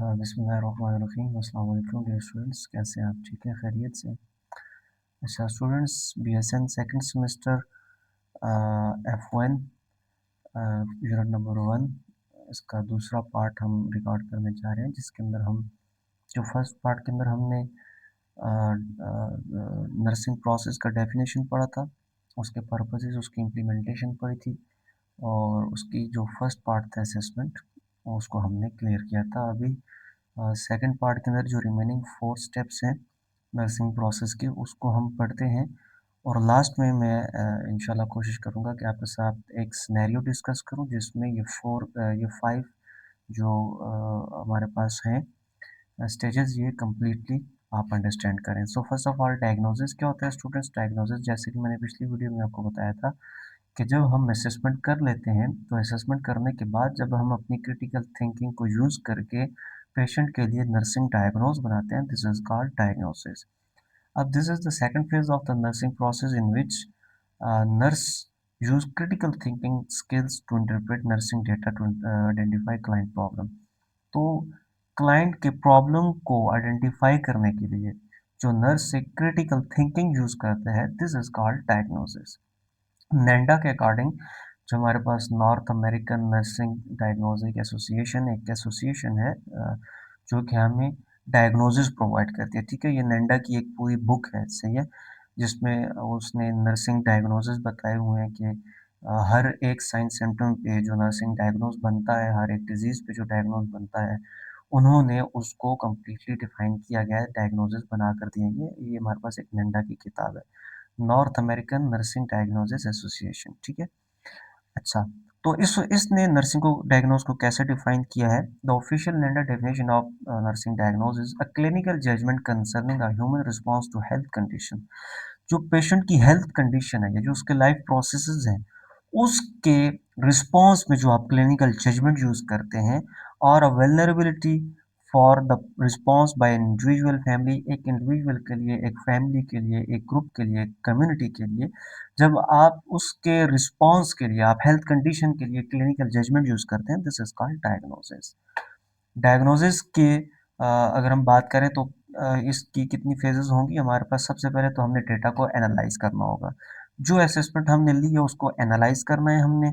बिस्मिल्लाहिर्रहमानिर्रहीम। अस्सलाम वालेकुम डियर स्टूडेंट्स, कैसे हैं आप? ठीक है, खैरियत से? अच्छा students, BSN second semester F1 unit number 1 इसका दूसरा पार्ट हम रिकॉर्ड करने जा रहे हैं, जिसके अंदर हम जो फर्स्ट पार्ट के अंदर हमने नर्सिंग प्रोसेस का डेफिनेशन पढ़ा था, उसके पर्पसेस, उसकी इम्प्लीमेंटेशन पढ़ी थी और उसकी जो फर्स्ट पार्ट था असेसमेंट, उसको हमने क्लियर किया था। अभी सेकंड पार्ट के अंदर जो रिमेनिंग 4 स्टेप्स हैं नर्सिंग प्रोसेस के, उसको हम पढ़ते हैं और लास्ट में मैं इंशाल्लाह कोशिश करूँगा कि आपके साथ एक सिनेरियो डिस्कस करूँ, जिसमें ये 5 जो हमारे पास हैं स्टेजेस, ये कम्प्लीटली आप अंडरस्टैंड करें। सो फर्स्ट ऑफ ऑल, डायग्नोसिस क्या होता है स्टूडेंट्स? डायग्नोसिस, जैसे कि मैंने पिछली वीडियो में आपको बताया था, कि जब हम असेसमेंट कर लेते हैं, तो असेसमेंट करने के बाद जब हम अपनी क्रिटिकल थिंकिंग को यूज़ करके पेशेंट के लिए नर्सिंग डायग्नोज बनाते हैं, दिस इज कॉल्ड डायग्नोसिस। अब this is the second phase of the nursing process in which nurse use critical thinking skills to interpret nursing data to identify client problem. तो client के problem को identify करने के लिए जो nurse एक critical thinking use करते हैं, this is called diagnosis. NANDA के अकॉर्डिंग, जो हमारे पास North American nursing diagnostic association एक एसोसिएशन है, जो कि हमें डायग्नोसिस प्रोवाइड करती है। ठीक है, ये नेंडा की एक पूरी बुक है, सही है, जिसमें उसने नर्सिंग डायग्नोसिस बताए हुए हैं कि हर एक साइन सिम्टम पे जो नर्सिंग डायग्नोस बनता है, हर एक डिजीज़ पे जो डायग्नोस बनता है, उन्होंने उसको कम्प्लीटली डिफाइन किया गया है, डायग्नोसिस बना कर दिए। ये हमारे पास एक नेंडा की किताब है, north American nursing diagnosis association. ठीक है, अच्छा, तो इसने नर्सिंग को डायग्नोस को कैसे डिफाइन किया है? The official lander definition of nursing diagnose is a clinical judgment concerning a human response to health condition. जो पेशेंट की हेल्थ कंडीशन है या जो उसके लाइफ प्रोसेसेस हैं, उसके रिस्पॉन्स में जो आप क्लिनिकल जजमेंट यूज करते हैं, और a vulnerability for the response by individual family, एक इंडिविजुअल के लिए, एक फैमिली के लिए, एक ग्रुप के लिए, एक कम्युनिटी के लिए, जब आप उसके रिस्पॉन्स के लिए, आप हेल्थ कंडीशन के लिए क्लिनिकल जजमेंट यूज करते हैं, this is called diagnosis. Diagnosis के अगर हम बात करें तो इसकी कितनी फेजेस होंगी हमारे पास? सबसे पहले तो हमने डेटा को एनालाइज करना होगा, जो असेसमेंट हमने ली है उसको एनालाइज करना है हमने,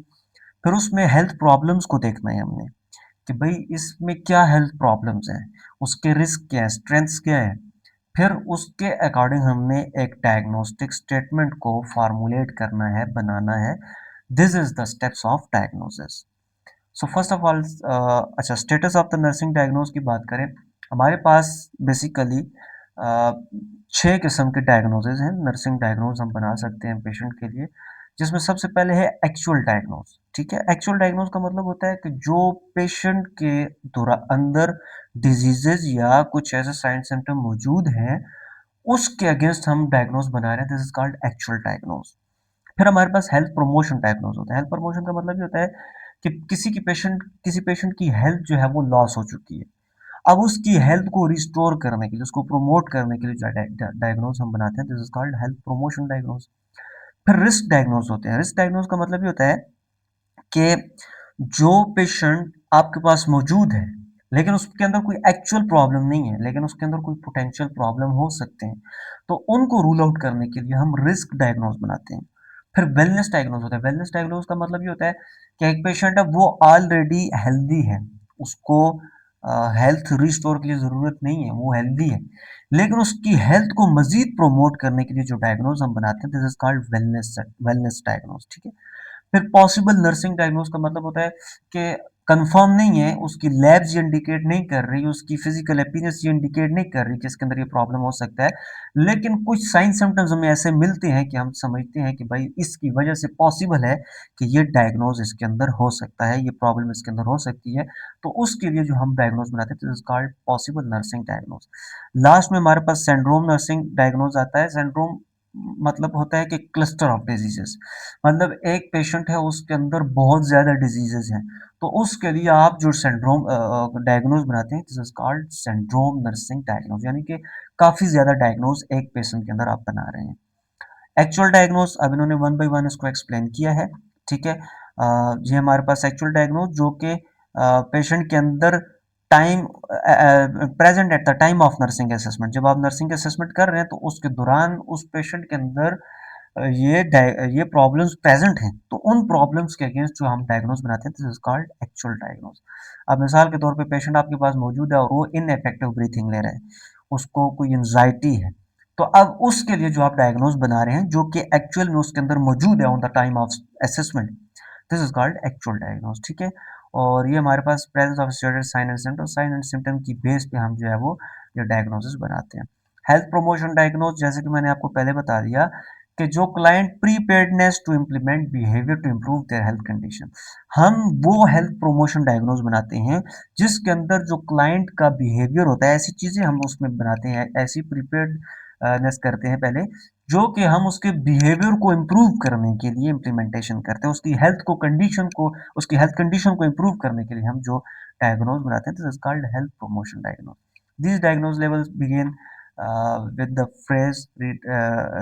फिर उसमें हेल्थ प्रॉब्लम्स को देखना है हमने, कि भाई इसमें क्या हेल्थ प्रॉब्लम्स हैं, उसके रिस्क क्या है, स्ट्रेंथ्स क्या है, फिर उसके अकॉर्डिंग हमने एक डायग्नोस्टिक स्टेटमेंट को फार्मूलेट करना है, बनाना है। This is the steps of diagnosis. So first of all, अच्छा, status of the nursing diagnosis की बात करें, हमारे पास बेसिकली 6 किस्म के डायग्नोसिस हैं, नर्सिंग डायग्नोस हम बना सकते हैं पेशेंट के लिए, जिसमें सबसे पहले है एक्चुअल डायग्नोस। ठीक है, एक्चुअल डायग्नोस का मतलब होता है कि जो पेशेंट के अंदर डिजीजेज या कुछ ऐसे साइन सिम्टम मौजूद हैं, उसके अगेंस्ट हम डायग्नोस बना रहे हैं, this is called actual diagnose. फिर हमारे पास हेल्थ प्रमोशन डायग्नोस होता है। हेल्थ प्रमोशन का मतलब ये होता है कि किसी पेशेंट की हेल्थ जो है वो लॉस हो चुकी है, अब उसकी हेल्थ को रिस्टोर करने के लिए, उसको प्रमोट करने के लिए जो डायग्नोस हम बनाते हैं, this is called health promotion diagnose. फिर रिस्क डायग्नोस होते हैं। रिस्क डायग्नोस का मतलब ये होता है कि जो पेशेंट आपके पास मौजूद है, लेकिन उसके अंदर कोई एक्चुअल प्रॉब्लम नहीं है, लेकिन उसके अंदर कोई पोटेंशियल प्रॉब्लम हो सकते हैं, तो उनको रूल आउट करने के लिए हम रिस्क डायग्नोस बनाते हैं। फिर वेलनेस डायग्नोस होता है। वेलनेस डायग्नोस का मतलब ये होता है कि एक पेशेंट है, वो ऑलरेडी हेल्दी है, उसको हेल्थ रिस्टोर के लिए ज़रूरत नहीं है, वो हेल्दी है, लेकिन उसकी हेल्थ को मजीद प्रोमोट करने के लिए जो डायग्नोस हम बनाते हैं, this is called wellness diagnose. ठीक है, फिर पॉसिबल नर्सिंग डायग्नोस का मतलब होता है कि कंफर्म नहीं है, उसकी लैब्स ये इंडिकेट नहीं कर रही, उसकी फिजिकल अपीयरेंस ये इंडिकेट नहीं कर रही कि इसके अंदर ये प्रॉब्लम हो सकता है, लेकिन कुछ साइन सिम्टम्स हमें ऐसे मिलते हैं कि हम समझते हैं कि भाई इसकी वजह से पॉसिबल है कि ये डायग्नोज इसके अंदर हो सकता है, ये प्रॉब्लम इसके अंदर हो सकती है, तो उसके लिए जो हम डायग्नोज बनाते हैं, this is called possible nursing diagnose. Last में हमारे पास सिंड्रोम नर्सिंग डायग्नोज आता है। सिंड्रोम मतलब होता है कि क्लस्टर ऑफ डिजीजेस, मतलब एक पेशेंट है, उसके अंदर बहुत ज़्यादा डिजीजेज हैं, तो उसके लिए आप जो सिंड्रोम डायग्नोज बनाते हैं, this is called syndrome nursing diagnose, यानी कि काफ़ी ज़्यादा डायग्नोज एक पेशेंट के अंदर आप बना रहे हैं। एक्चुअल डायग्नोज, अब इन्होंने वन बाय वन इसको एक्सप्लेन किया है। ठीक है, ये हमारे पास एक्चुअल डायग्नोज जो कि पेशेंट के अंदर time present at the time of nursing assessment, जब आप नर्सिंग असेसमेंट कर रहे हैं तो उसके दौरान उस पेशेंट के अंदर ये प्रॉब्लम्स प्रेजेंट हैं, तो उन प्रॉब्लम्स के अगेंस्ट जो हम डायग्नोज बनाते हैं, this is called actual diagnose. अब मिसाल के तौर पे पेशेंट आपके पास मौजूद है और वो इनइफेक्टिव ब्रीथिंग ले रहा है, उसको कोई एंजाइटी है, तो अब उसके लिए जो आप डायग्नोज बना रहे हैं जो कि एक्चुअल में उसके अंदर मौजूद है on the time of assessment, this is called actual diagnosis. ठीक है, और ये हमारे पास presence of stated sign and symptom, sign and symptom की बेस पे हम जो है वो ये डायग्नोसिस बनाते हैं। हेल्थ प्रमोशन डायग्नोज, जैसे कि मैंने आपको पहले बता दिया कि जो client preparedness to implement behaviour to improve their health condition, हम वो हेल्थ प्रमोशन डायग्नोज बनाते हैं जिसके अंदर जो क्लाइंट का बिहेवियर होता है, ऐसी चीजें हम उसमें बनाते हैं, ऐसी प्रीपेयर्डनेस करते हैं पहले, जो कि हम उसके बिहेवियर को इम्प्रूव करने के लिए इम्प्लीमेंटेशन करते हैं, उसकी हेल्थ को कंडीशन को, उसकी हेल्थ कंडीशन को इम्प्रूव करने के लिए हम जो डायग्नोज बनाते हैं, this is called health promotion diagnose. These diagnose levels begin with the phrase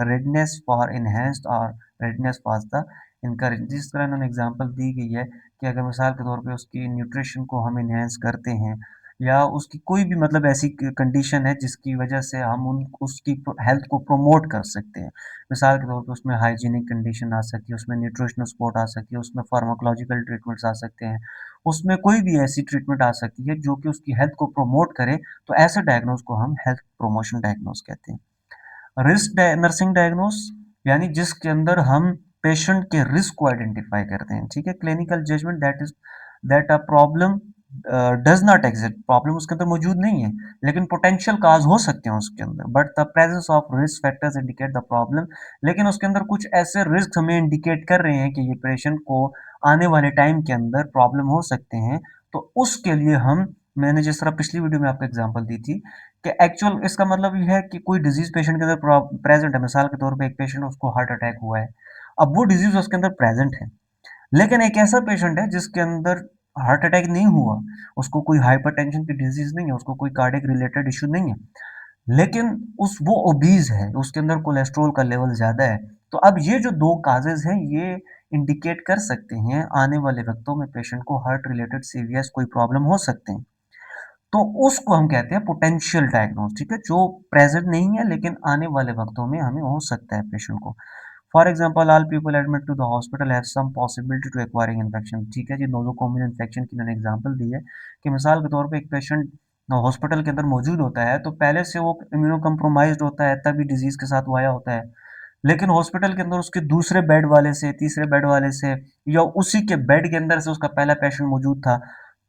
readiness for enhanced or readiness for the encourage। जिस तरह उन्होंने एग्जांपल दी गई है कि अगर मिसाल के तौर पे उसकी न्यूट्रिशन को हम इन्हेंस करते हैं या उसकी कोई भी मतलब ऐसी कंडीशन है जिसकी वजह से हम उन उसकी हेल्थ को प्रमोट कर सकते हैं, मिसाल के तौर पे उसमें हाइजीनिक कंडीशन आ सकती है, उसमें न्यूट्रिशनल सपोर्ट आ सकती है, उसमें फार्माकोलॉजिकल ट्रीटमेंट्स आ सकते हैं, उसमें कोई भी ऐसी ट्रीटमेंट आ सकती है जो कि उसकी हेल्थ को प्रमोट करे, तो ऐसे डायग्नोज को हम हेल्थ प्रमोशन डायग्नोज कहते हैं। रिस्क नर्सिंग डायग्नोज, यानी जिसके अंदर हम पेशेंट के रिस्क को आइडेंटिफाई करते हैं। ठीक है, clinical judgment that is that a problem does not exist, problem उसके अंदर मौजूद नहीं है लेकिन पोटेंशियल काज हो सकते हैं उसके अंदर, but the presence of risk factors indicate the problem, लेकिन उसके अंदर कुछ ऐसे रिस्क हमें इंडिकेट कर रहे हैं कि ये पेशेंट को आने वाले टाइम के अंदर प्रॉब्लम हो सकते हैं, तो उसके लिए हम, मैंने जिस तरह पिछली वीडियो में आपको एग्जांपल दी थी कि एक्चुअल इसका मतलब ये है कि कोई डिजीज पेशेंट के अंदर प्रेजेंट है, मिसाल के तौर पे एक पेशेंट उसको हार्ट अटैक हुआ है, अब वो डिजीज उसके अंदर प्रेजेंट है, लेकिन एक ऐसा पेशेंट है जिसके अंदर हार्ट अटैक नहीं हुआ, उसको कोई हाइपरटेंशन की डिजीज नहीं है, उसको कोई कार्डियक रिलेटेड इश्यू नहीं है, लेकिन उस वो ओबीज है, उसके अंदर कोलेस्ट्रॉल का लेवल ज्यादा है, तो अब ये जो दो काजेज हैं ये इंडिकेट कर सकते हैं आने वाले वक्तों में पेशेंट को हार्ट रिलेटेड सीरियस कोई प्रॉब्लम हो सकते हैं, तो उसको हम कहते हैं पोटेंशियल डायग्नोस। ठीक है, जो प्रेजेंट नहीं है लेकिन आने वाले वक्तों में हमें हो सकता है पेशेंट को। For example all people admit to the hospital have some possibility to acquiring infection. ठीक है जी, नोजोकोमियल इन्फेक्शन की मैंने एग्जाम्पल दी है कि मिसाल के तौर पे एक पेशेंट हॉस्पिटल के अंदर मौजूद होता है तो पहले से वो इम्यूनो कम्प्रोमाइज होता है, तभी डिजीज के साथ वो आया होता है, लेकिन हॉस्पिटल के अंदर उसके दूसरे बेड वाले से, तीसरे बेड वाले से या उसी के बेड के अंदर से उसका पहला पेशेंट मौजूद था,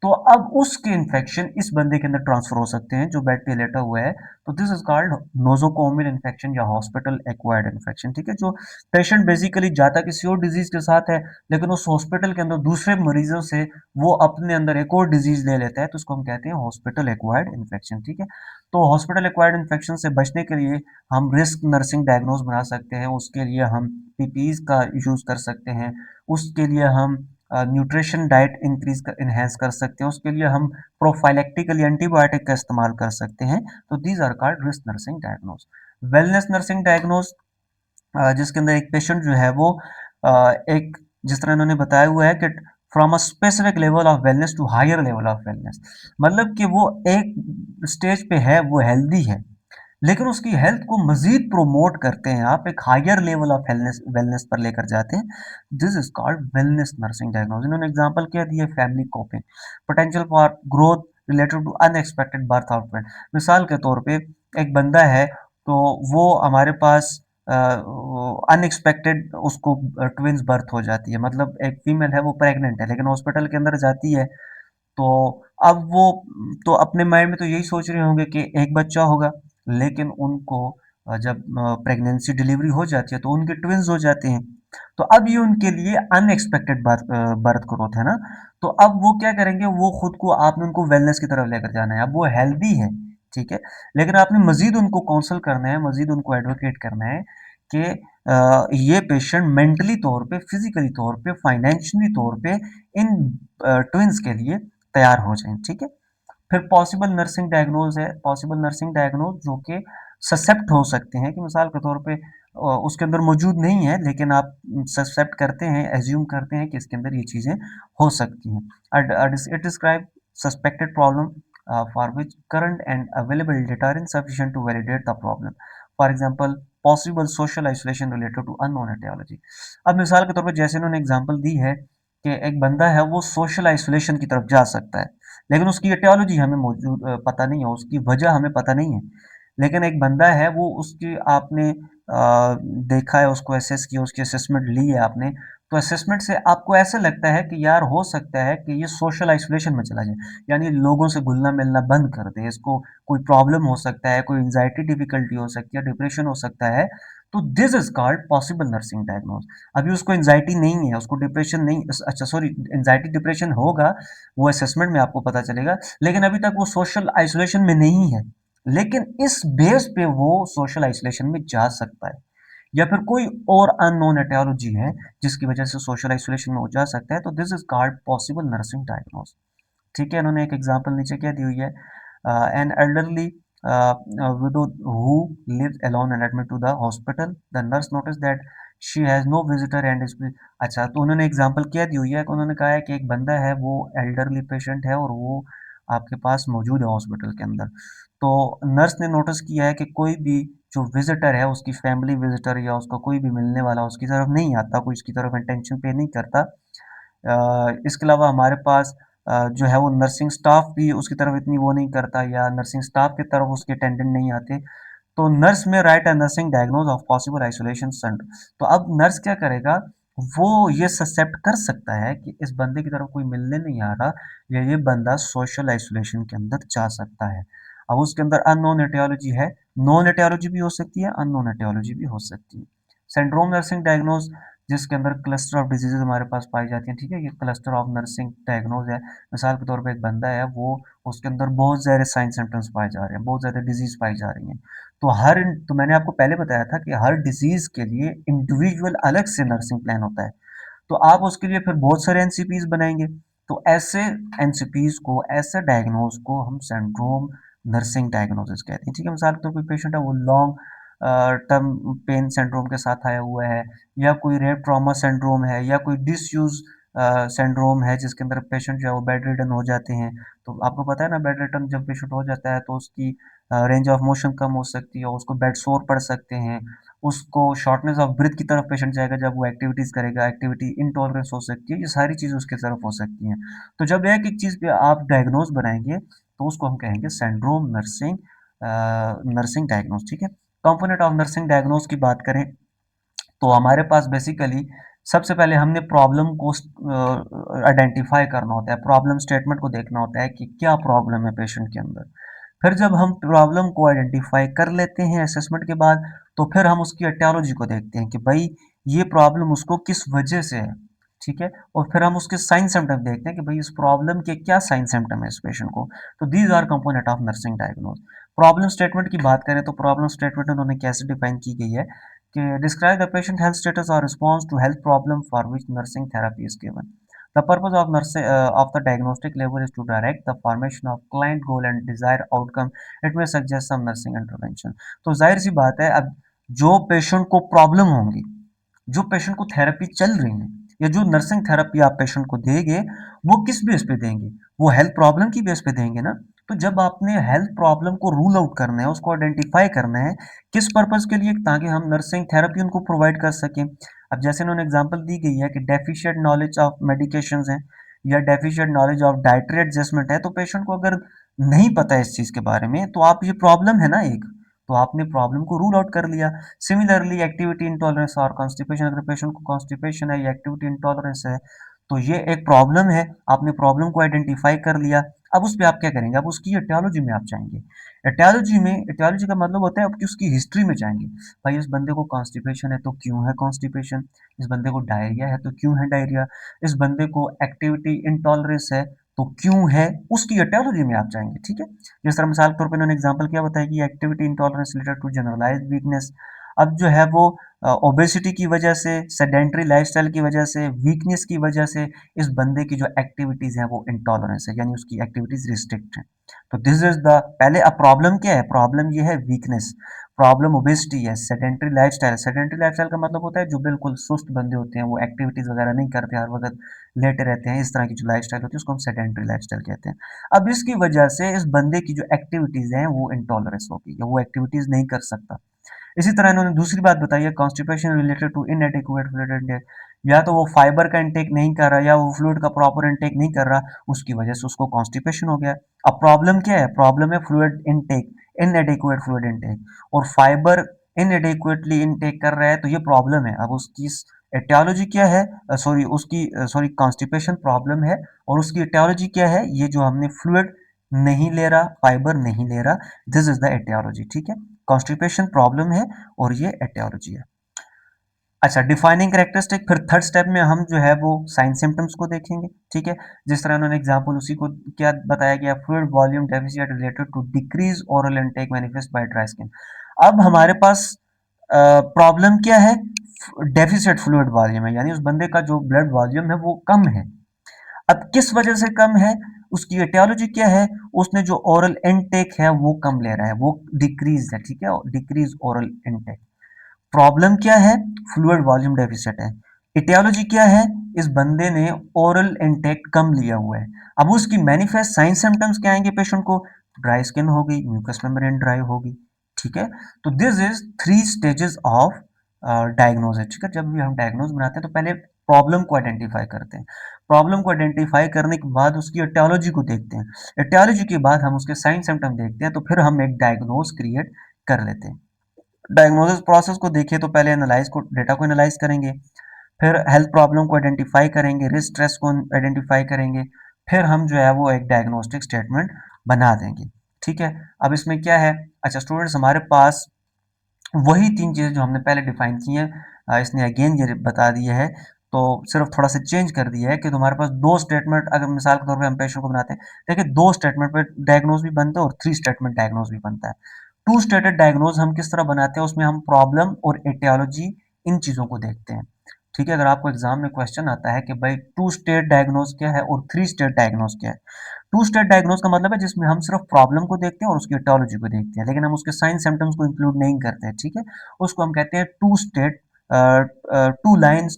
तो अब उसके इन्फेक्शन इस बंदे के अंदर ट्रांसफर हो सकते हैं जो बेड पे लेटा हुआ है, तो this is called nosocomial infection या हॉस्पिटल एक्वायर्ड इन्फेक्शन। ठीक है, जो पेशेंट बेसिकली जाता किसी और डिजीज के साथ है लेकिन उस हॉस्पिटल के अंदर दूसरे मरीजों से वो अपने अंदर एक और डिजीज ले लेता है, तो उसको हम कहते हैं हॉस्पिटल एक्वायर्ड इन्फेक्शन। ठीक है, तो हॉस्पिटल एक्वायर्ड इन्फेक्शन से बचने के लिए हम रिस्क नर्सिंग डायग्नोज बना सकते हैं, उसके लिए हम पीपीज का यूज कर सकते हैं, उसके लिए हम न्यूट्रिशन डाइट इंक्रीज कर इनहेंस कर सकते हैं, उसके लिए हम प्रोफाइलेक्टिकली एंटीबायोटिक का इस्तेमाल कर सकते हैं, तो these are called risk nursing diagnose. Wellness nursing diagnose, जिसके अंदर एक पेशेंट जो है वो एक, जिस तरह इन्होंने बताया हुआ है कि from a specific level of wellness to higher level of wellness, मतलब कि वो एक स्टेज पे है, वो हेल्दी है लेकिन उसकी हेल्थ को मजीद प्रोमोट करते हैं, आप एक higher level of wellness wellness पर लेकर जाते हैं, this is called wellness nursing diagnose. इन्होंने एग्जांपल क्या दिया, family coping, potential for growth related to unexpected birth output. मिसाल के तौर पे एक बंदा है तो वो हमारे पास अनएक्सपेक्टेड उसको ट्विंस बर्थ हो जाती है, मतलब एक फीमेल है वो प्रेग्नेंट है लेकिन हॉस्पिटल के अंदर जाती है, तो अब वो तो अपने माइंड में तो यही सोच रहे होंगे कि एक बच्चा होगा, लेकिन उनको जब प्रेगनेंसी डिलीवरी हो जाती है तो उनके ट्विंस हो जाते हैं, तो अब ये उनके लिए अनएक्सपेक्टेड बर्थ ग्रोथ है ना, तो अब वो क्या करेंगे, वो खुद को, आपने उनको वेलनेस की तरफ लेकर जाना है, अब वो हेल्दी है, ठीक है, लेकिन आपने मजीद उनको काउंसल करना है, मजीद उनको एडवोकेट करना है कि ये पेशेंट मेंटली तौर पे, फिजिकली तौर पे, फाइनेंशियली तौर पे इन ट्विंस के लिए तैयार हो जाएं। ठीक है, फिर पॉसिबल नर्सिंग डायग्नोज है, पॉसिबल नर्सिंग डायग्नोज जो कि ससेप्ट हो सकते हैं, कि मिसाल के तौर पे उसके अंदर मौजूद नहीं है लेकिन आप ससेप्ट करते हैं, एज्यूम करते हैं कि इसके अंदर ये चीजें हो सकती हैं। It describe suspected problem, for which current and available data are insufficient to validate the problem. For example, possible social isolation related to unknown etiology. अब मिसाल के तौर पर जैसे इन्होंने एग्जांपल दी है कि एक बंदा है वो सोशल आइसोलेशन की तरफ जा सकता है, लेकिन उसकी etiology हमें मौजूद पता नहीं है, उसकी वजह हमें पता नहीं है। लेकिन एक बंदा है वो उसकी आपने देखा है, उसको असेस किया, उसकी असेसमेंट ली है आपने, तो असेसमेंट से आपको ऐसा लगता है कि यार हो सकता है कि ये सोशल आइसोलेशन में चला जाए, यानी लोगों से घुलना मिलना बंद कर दे, इसको कोई प्रॉब्लम हो सकता है, कोई एंजाइटी डिफिकल्टी हो सकती है, डिप्रेशन हो सकता है। तो this is called possible nursing diagnose. अभी उसको एंजाइटी नहीं है, उसको डिप्रेशन नहीं, अच्छा सॉरी, एंजाइटी डिप्रेशन होगा, वो असेसमेंट में आपको पता चलेगा, लेकिन अभी तक वो सोशल आइसोलेशन में नहीं है, लेकिन इस बेस पे वो सोशल आइसोलेशन में जा सकता है, या फिर कोई और अननोन एटियोलॉजी है जिसकी वजह से सोशल आइसोलेशन में हो जा सकता है, तो this is called possible nursing diagnose. ठीक है, इन्होंने एक एग्जांपल नीचे क्या दी हुई है, an elderly widow who lives alone and admitted to the hospital, the nurse noticed that she has no visitor and is, अच्छा तो उन्होंने एग्जांपल क्या दी हुई है कि उन्होंने कहा है कि एक बंदा है वो एल्डरली पेशेंट है और वो आपके पास मौजूद है हॉस्पिटल के अंदर। तो नर्स ने नोटिस किया है कि कोई भी जो विजिटर है, उसकी फैमिली विजिटर या उसका कोई भी मिलने वाला उसकी तरफ नहीं आता, कोई उसकी तरफ अटेंशन पे नहीं करता। इसके अलावा हमारे पास जो है वो नर्सिंग स्टाफ भी उसकी तरफ इतनी वो नहीं करता, या नर्सिंग स्टाफ की तरफ उसके अटेंडेंट नहीं आते, तो नर्स में right a nursing diagnose of possible isolation centre. तो अब नर्स क्या करेगा, वो ये ससेप्ट कर सकता है कि इस बंदे की तरफ कोई मिलने नहीं आ रहा, या ये बंदा सोशल आइसोलेशन के अंदर जा सकता है। अब उसके अंदर अननोन एटियोलॉजी है, नॉन एटियोलॉजी भी हो सकती है, अननोन एटियोलॉजी भी हो सकती है। सिंड्रोम नर्सिंग डायग्नोज, जिसके अंदर क्लस्टर ऑफ डिजीजेज हमारे पास पाई जाती हैं, ठीक है, ये क्लस्टर ऑफ नर्सिंग डायग्नोज है। मिसाल के तौर पे एक बंदा है वो, उसके अंदर बहुत सारे साइन सिम्टम्स पाए जा रहे हैं, बहुत ज़्यादा डिजीज पाई जा रही हैं, तो तो मैंने आपको पहले बताया था कि हर डिजीज के लिए इंडिविजुअल अलग से नर्सिंग प्लान होता है, तो आप उसके लिए फिर बहुत सारे एनसीपीज बनाएंगे, तो ऐसे एनसीपीज को, ऐसे डायग्नोज को हम सिंड्रोम नर्सिंग डायग्नोसिस कहते हैं। ठीक है, मिसाल के तौर पर पेशेंट है वो लॉन्ग टर्म पेन सिंड्रोम के साथ आया हुआ है, या कोई रेप ट्रॉमा सिंड्रोम है, या कोई डिसयूज सिंड्रोम है जिसके अंदर पेशेंट जो है वो बेड रिडन हो जाते हैं। तो आपको पता है ना, बेड रिडन जब पेशेंट हो जाता है तो उसकी रेंज ऑफ मोशन कम हो सकती है, उसको बेड सोर पड़ सकते हैं, उसको शॉर्टनेस ऑफ ब्रीथ की तरफ पेशेंट जाएगा जब वो एक्टिविटीज़ करेगा, एक्टिविटी इनटॉलरेंस हो सकती है, ये सारी चीज़ें उसकी तरफ हो सकती हैं। तो जब एक एक चीज़ पे आप डायग्नोज बनाएंगे तो उसको हम कहेंगे सिंड्रोम नर्सिंग नर्सिंग डायग्नोज। ठीक है, कंपोनेंट ऑफ नर्सिंग डायग्नोज की बात करें तो हमारे पास बेसिकली सबसे पहले हमने प्रॉब्लम को आइडेंटिफाई करना होता है, प्रॉब्लम स्टेटमेंट को देखना होता है कि क्या प्रॉब्लम है पेशेंट के अंदर। फिर जब हम प्रॉब्लम को आइडेंटिफाई कर लेते हैं असेसमेंट के बाद, तो फिर हम उसकी एटियोलॉजी को देखते हैं कि भाई ये प्रॉब्लम उसको किस वजह से है। ठीक है, और फिर हम उसके साइन सिम्टम देखते हैं कि भाई इस प्रॉब्लम के क्या साइन सिम्टम है इस पेशेंट को। तो these R component of nursing diagnose. Problem statement की बात करें तो प्रॉब्लम स्टेटमेंट उन्होंने कैसे डिफाइन की गई है कि describe the patient health status और response to health problem for which nursing therapy is given. The purpose of of the diagnostic label is to direct the formation of client goal and desired outcome. It may suggest some nursing intervention. तो जाहिर सी बात है, अब जो patient को problem होंगी, जो patient को थेरेपी चल रही है, या जो नर्सिंग थेरेपी आप पेशेंट को देंगे, वो किस बेस पे देंगे, वो हेल्थ प्रॉब्लम की बेस पे देंगे ना। तो जब आपने हेल्थ प्रॉब्लम को रूल आउट करना है, उसको आइडेंटिफाई करना है, किस पर्पज के लिए, ताकि हम नर्सिंग थेरेपी उनको प्रोवाइड कर सकें। अब जैसे इन्होंने एग्जांपल दी गई है कि डेफिशिएंट नॉलेज ऑफ मेडिकेशंस हैं, या deficient knowledge of dietary adjustment है, तो पेशेंट को अगर नहीं पता है इस चीज के बारे में, तो आप, ये प्रॉब्लम है ना एक, तो आपने प्रॉब्लम को रूल आउट कर लिया। सिमिलरली एक्टिविटी इंटॉलरेंस और कॉन्स्टिपेशन, अगर पेशेंट को कॉन्स्टिपेशन है या एक्टिविटी इंटॉलरेंस है, तो ये एक प्रॉब्लम है, आपने प्रॉब्लम को आइडेंटिफाई कर लिया। अब उस पे आप क्या करेंगे, अब उसकी एटियोलॉजी में आप जाएंगे। एटियोलॉजी का मतलब होता है आपकी उसकी हिस्ट्री में जाएंगे। भाई इस बंदे को कॉन्स्टिपेशन है तो क्यों है कॉन्स्टिपेशन, इस बंदे को डायरिया है तो क्यों है डायरिया, इस बंदे को एक्टिविटी इंटॉलरेंस है तो क्यों है, उसकी एटियोलॉजी में आप जाएंगे। ठीक है, जिस तरह मिसाल के तौर पर इन्होंने एग्जाम्पल क्या बताया कि activity intolerance related to generalised weakness. अब जो है वो ओबेसिटी की वजह से, सेडेंटरी लाइफस्टाइल की वजह से, वीकनेस की वजह से इस बंदे की जो एक्टिविटीज है वो इंटॉलरेंस है, यानी उसकी एक्टिविटीज रिस्ट्रिक्ट है। तो दिस इज द पहले, अब प्रॉब्लम क्या है? प्रॉब्लम ये है वीकनेस, प्रॉब्लम ओबेसिटी है, सेडेंटरी लाइफस्टाइल। सेडेंटरी लाइफस्टाइल का मतलब होता है जो बिल्कुल सुस्त बंदे होते हैं, वो एक्टिविटीज वगैरह नहीं करते, हर वक्त लेटे रहते हैं, इस तरह की जो लाइफस्टाइल होती है उसको हम सेडेंटरी लाइफस्टाइल कहते हैं। अब इसकी वजह से इस बंदे की जो एक्टिविटीज हैं वो इंटॉलरेंस होगी, या वो एक्टिविटीज नहीं कर सकता। इसी तरह इन्होंने दूसरी बात बताई है, constipation related to inadequate fluid intake, या तो वो फाइबर का इंटेक नहीं कर रहा, या वो फ्लूइड का प्रॉपर इंटेक नहीं कर रहा, उसकी वजह से उसको कॉन्स्टिपेशन हो गया। अब प्रॉब्लम क्या है? प्रॉब्लम है फ्लूइड इनटेक, इनएडिक्वेट फ्लूइड इनटेक, और फाइबर इनएडिक्वेटली इनटेक कर रहा है, तो ये प्रॉब्लम है। अब उसकी एटियोलॉजी क्या है? सॉरी कॉन्स्टिपेशन प्रॉब्लम है, और उसकी एटियोलॉजी क्या है? ये जो हमने फ्लूइड नहीं ले रहा, फाइबर नहीं ले रहा, दिस इज द एटियोलॉजी। ठीक है, कॉन्स्टिपेशन प्रॉब्लम है और ये एटियोलॉजी है। अच्छा, डिफाइनिंग कैरेक्टरिस्टिक, फिर थर्ड स्टेप में हम जो है वो साइन सिम्टम्स को देखेंगे। ठीक है, जिस तरह उन्होंने एग्जांपल उसी को क्या बताया गया, fluid volume deficit related to decrease oral intake manifest by dry skin. अब हमारे पास प्रॉब्लम क्या है? डेफिसिट फ्लूइड वॉल्यूम है, यानी उस बंदे का जो ब्लड वॉल्यूम है वो कम है। अब किस वजह से कम है? उसकी एटियोलॉजी क्या है? उसने जो ओरल इनटेक है वो कम ले रहा है, वो डिक्रीज है। ठीक है, डिक्रीज ओरल इनटेक। प्रॉब्लम क्या है? फ्लूइड वॉल्यूम डेफिसिट है। इटियोलॉजी क्या है? इस बंदे ने ओरल इंटेक कम लिया हुआ है। अब उसकी मैनिफेस्ट साइन सिम्टम्स क्या आएंगे पेशेंट को? ड्राई स्किन होगी, म्यूकस मेम्ब्रेन ड्राई होगी। ठीक है, तो this is three stages of diagnosis. ठीक है, जब भी हम डायग्नोज बनाते हैं तो पहले प्रॉब्लम को आइडेंटिफाई करते हैं, प्रॉब्लम को आइडेंटिफाई करने के बाद उसकी एटियोलॉजी को देखते हैं, एटियोलॉजी के बाद हम उसके साइन सिम्टम देखते हैं, तो फिर हम एक डायग्नोज क्रिएट कर लेते हैं। डायग्नोसिस प्रोसेस को देखें तो पहले एनालाइज को, डेटा को एनालाइज करेंगे, फिर हेल्थ प्रॉब्लम को आइडेंटिफाई करेंगे, रिस्क स्ट्रेस को आइडेंटिफाई करेंगे, फिर हम जो है वो एक डायग्नोस्टिक स्टेटमेंट बना देंगे। ठीक है, अब इसमें क्या है? अच्छा स्टूडेंट्स, हमारे पास वही तीन चीज़ें जो हमने पहले डिफाइन की हैं, इसने अगेन ये बता दिया है, तो सिर्फ थोड़ा सा चेंज कर दिया है कि तुम्हारे पास दो स्टेटमेंट, अगर मिसाल के तौर पे हम पेशेंट को बनाते हैं, देखिए दो स्टेटमेंट पे डायग्नोज भी बनता है और थ्री स्टेटमेंट डायग्नोज भी बनता है। टू स्टेटेड डायग्नोज हम किस तरह बनाते हैं? उसमें हम प्रॉब्लम और एटियोलॉजी, इन चीज़ों को देखते हैं। ठीक है, अगर आपको एग्जाम में क्वेश्चन आता है कि भाई टू स्टेट डायग्नोज क्या है और थ्री स्टेट डायग्नोज क्या है, टू स्टेट डायग्नोज का मतलब है जिसमें हम सिर्फ प्रॉब्लम को देखते हैं और उसकी एटियोलॉजी को देखते हैं, लेकिन हम उसके साइन सिम्टम्स को इंक्लूड नहीं करते हैं। ठीक है, उसको हम कहते हैं टू स्टेट, टू लाइन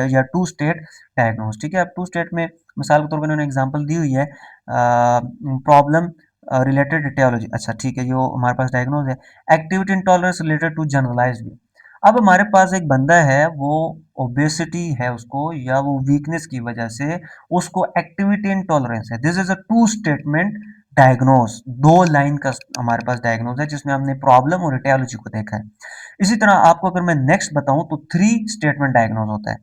या टू स्टेट डायग्नोज। ठीक है, अब टू स्टेट में मिसाल के तौर पर उन्होंने एग्जांपल दी हुई है, प्रॉब्लम रिलेटेड एटियोलॉजी। अच्छा ठीक है, ये हमारे पास डायग्नोज है। Activity intolerance related to generalised view. अब हमारे पास एक बंदा है, वो ओबेसिटी है उसको, या वो वीकनेस की वजह से उसको एक्टिविटी इंटॉलरेंस है। This is a two statement diagnose, दो लाइन का हमारे पास डायग्नोज है जिसमें हमने प्रॉब्लम और एटियोलॉजी को देखा है। इसी तरह आपको अगर मैं नेक्स्ट बताऊं तो थ्री स्टेटमेंट डायग्नोज होता है।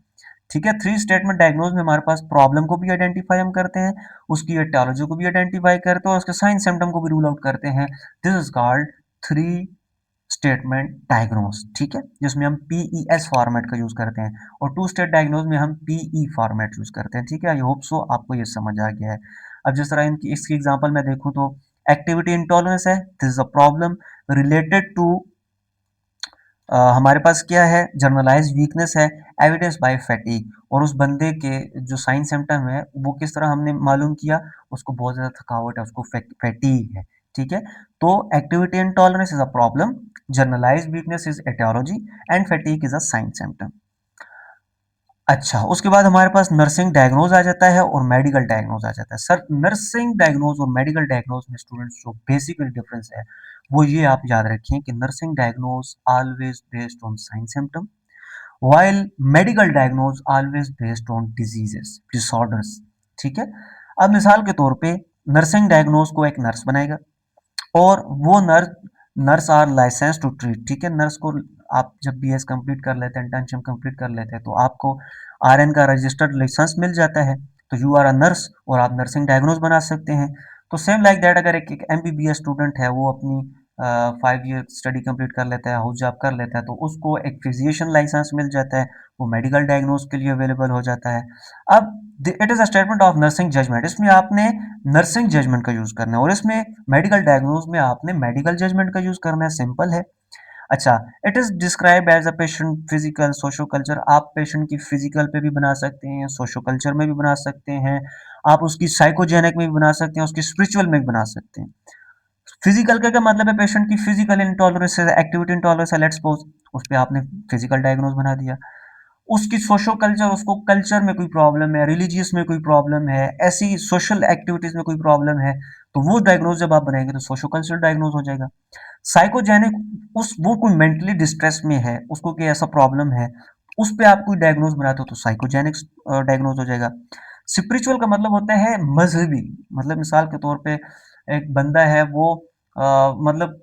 ठीक है, थ्री स्टेटमेंट डायग्नोज में हमारे पास प्रॉब्लम को भी आइडेंटिफाई हम करते हैं, उसकी एटियोलॉजी को भी आइडेंटिफाई करते हैं और उसके साइन सिम्टम को भी रूल आउट करते हैं। This is called three statement diagnose. ठीक है, जिसमें हम पीईएस फॉर्मेट का यूज करते हैं, और टू स्टेट डायग्नोज में हम पीई फॉर्मेट यूज करते हैं। ठीक है, आई होप सो आपको ये समझ आ गया है। अब जिस तरह इनकी इसकी एग्जांपल मैं देखूं तो एक्टिविटी इंटॉलरेंस है, this is a problem related to, हमारे पास क्या है? जनरलाइज वीकनेस है, एविडेंस बाय फैटीग, और उस बंदे के जो साइन सिम्टम है वो किस तरह हमने मालूम किया? उसको बहुत ज़्यादा थकावट है, उसको फैटीग है। ठीक है, तो activity intolerance is a problem, generalise weakness is aetiology, and fatigue is a sign symptom. अच्छा, उसके बाद हमारे पास नर्सिंग डायग्नोज आ जाता है और मेडिकल डायग्नोज आ जाता है। सर, नर्सिंग डायग्नोज और मेडिकल डायग्नोज में स्टूडेंट्स जो बेसिकली डिफरेंस है वो ये आप याद रखें कि nursing diagnose always based on sign symptom, while medical diagnose always based on diseases disorders। ठीक है, अब मिसाल के तौर पे नर्सिंग डायग्नोज को एक नर्स बनाएगा, और वो nurse nurse are license to treat. ठीक है, नर्स को आप जब बीएस कंप्लीट कर लेते हैं, इंटर्नशिप कंप्लीट कर लेते हैं, तो आपको आरएन का रजिस्टर्ड लाइसेंस मिल जाता है, तो यू आर अ नर्स और आप नर्सिंग डायग्नोज बना सकते हैं। तो सेम लाइक दैट, अगर एक एमबीबीएस स्टूडेंट है, वो अपनी 5 ईयर स्टडी कंप्लीट कर लेता है, हाउस जॉब कर लेता है, तो उसको एक फिजिशियन लाइसेंस मिल जाता है, वो मेडिकल डायग्नोज के लिए अवेलेबल हो जाता है। अब it is a statement of nursing judgment, इसमें आपने नर्सिंग जजमेंट का यूज करना है, और इसमें मेडिकल डायग्नोज में आपने मेडिकल जजमेंट का यूज करना है। सिंपल है। अच्छा, it is describe as a patient physical socio culture. आप पेशेंट की फिजिकल पे भी बना सकते हैं, सोशो कल्चर में भी बना सकते हैं, आप उसकी साइकोजेनिक में भी बना सकते हैं, उसकी स्पिरिचुअल में भी बना सकते हैं। फिजिकल का क्या मतलब है? पेशेंट की फिजिकल इंटॉलरेंस है, एक्टिविटी इंटॉलरेंस है, लेट्स सपोज उस पे आपने फिजिकल डायग्नोज बना दिया। उसकी सोशो कल्चर, उसको कल्चर में कोई प्रॉब्लम है, रिलीजियस में कोई प्रॉब्लम है, ऐसी सोशल एक्टिविटीज में कोई प्रॉब्लम है, तो वो डायग्नोज जब आप बनाएंगे तो सोशो कल्चर डायग्नोज हो जाएगा। साइकोजेनिक, उस वो कोई मेंटली डिस्ट्रेस में है, उसको कोई ऐसा प्रॉब्लम है, उस पे आप कोई डायग्नोज बनाते हो तो साइकोजेनिक डायग्नोज हो जाएगा। स्पिरिचुअल का मतलब होता है मजहबी। मतलब मिसाल के तौर पे एक बंदा है, वो मतलब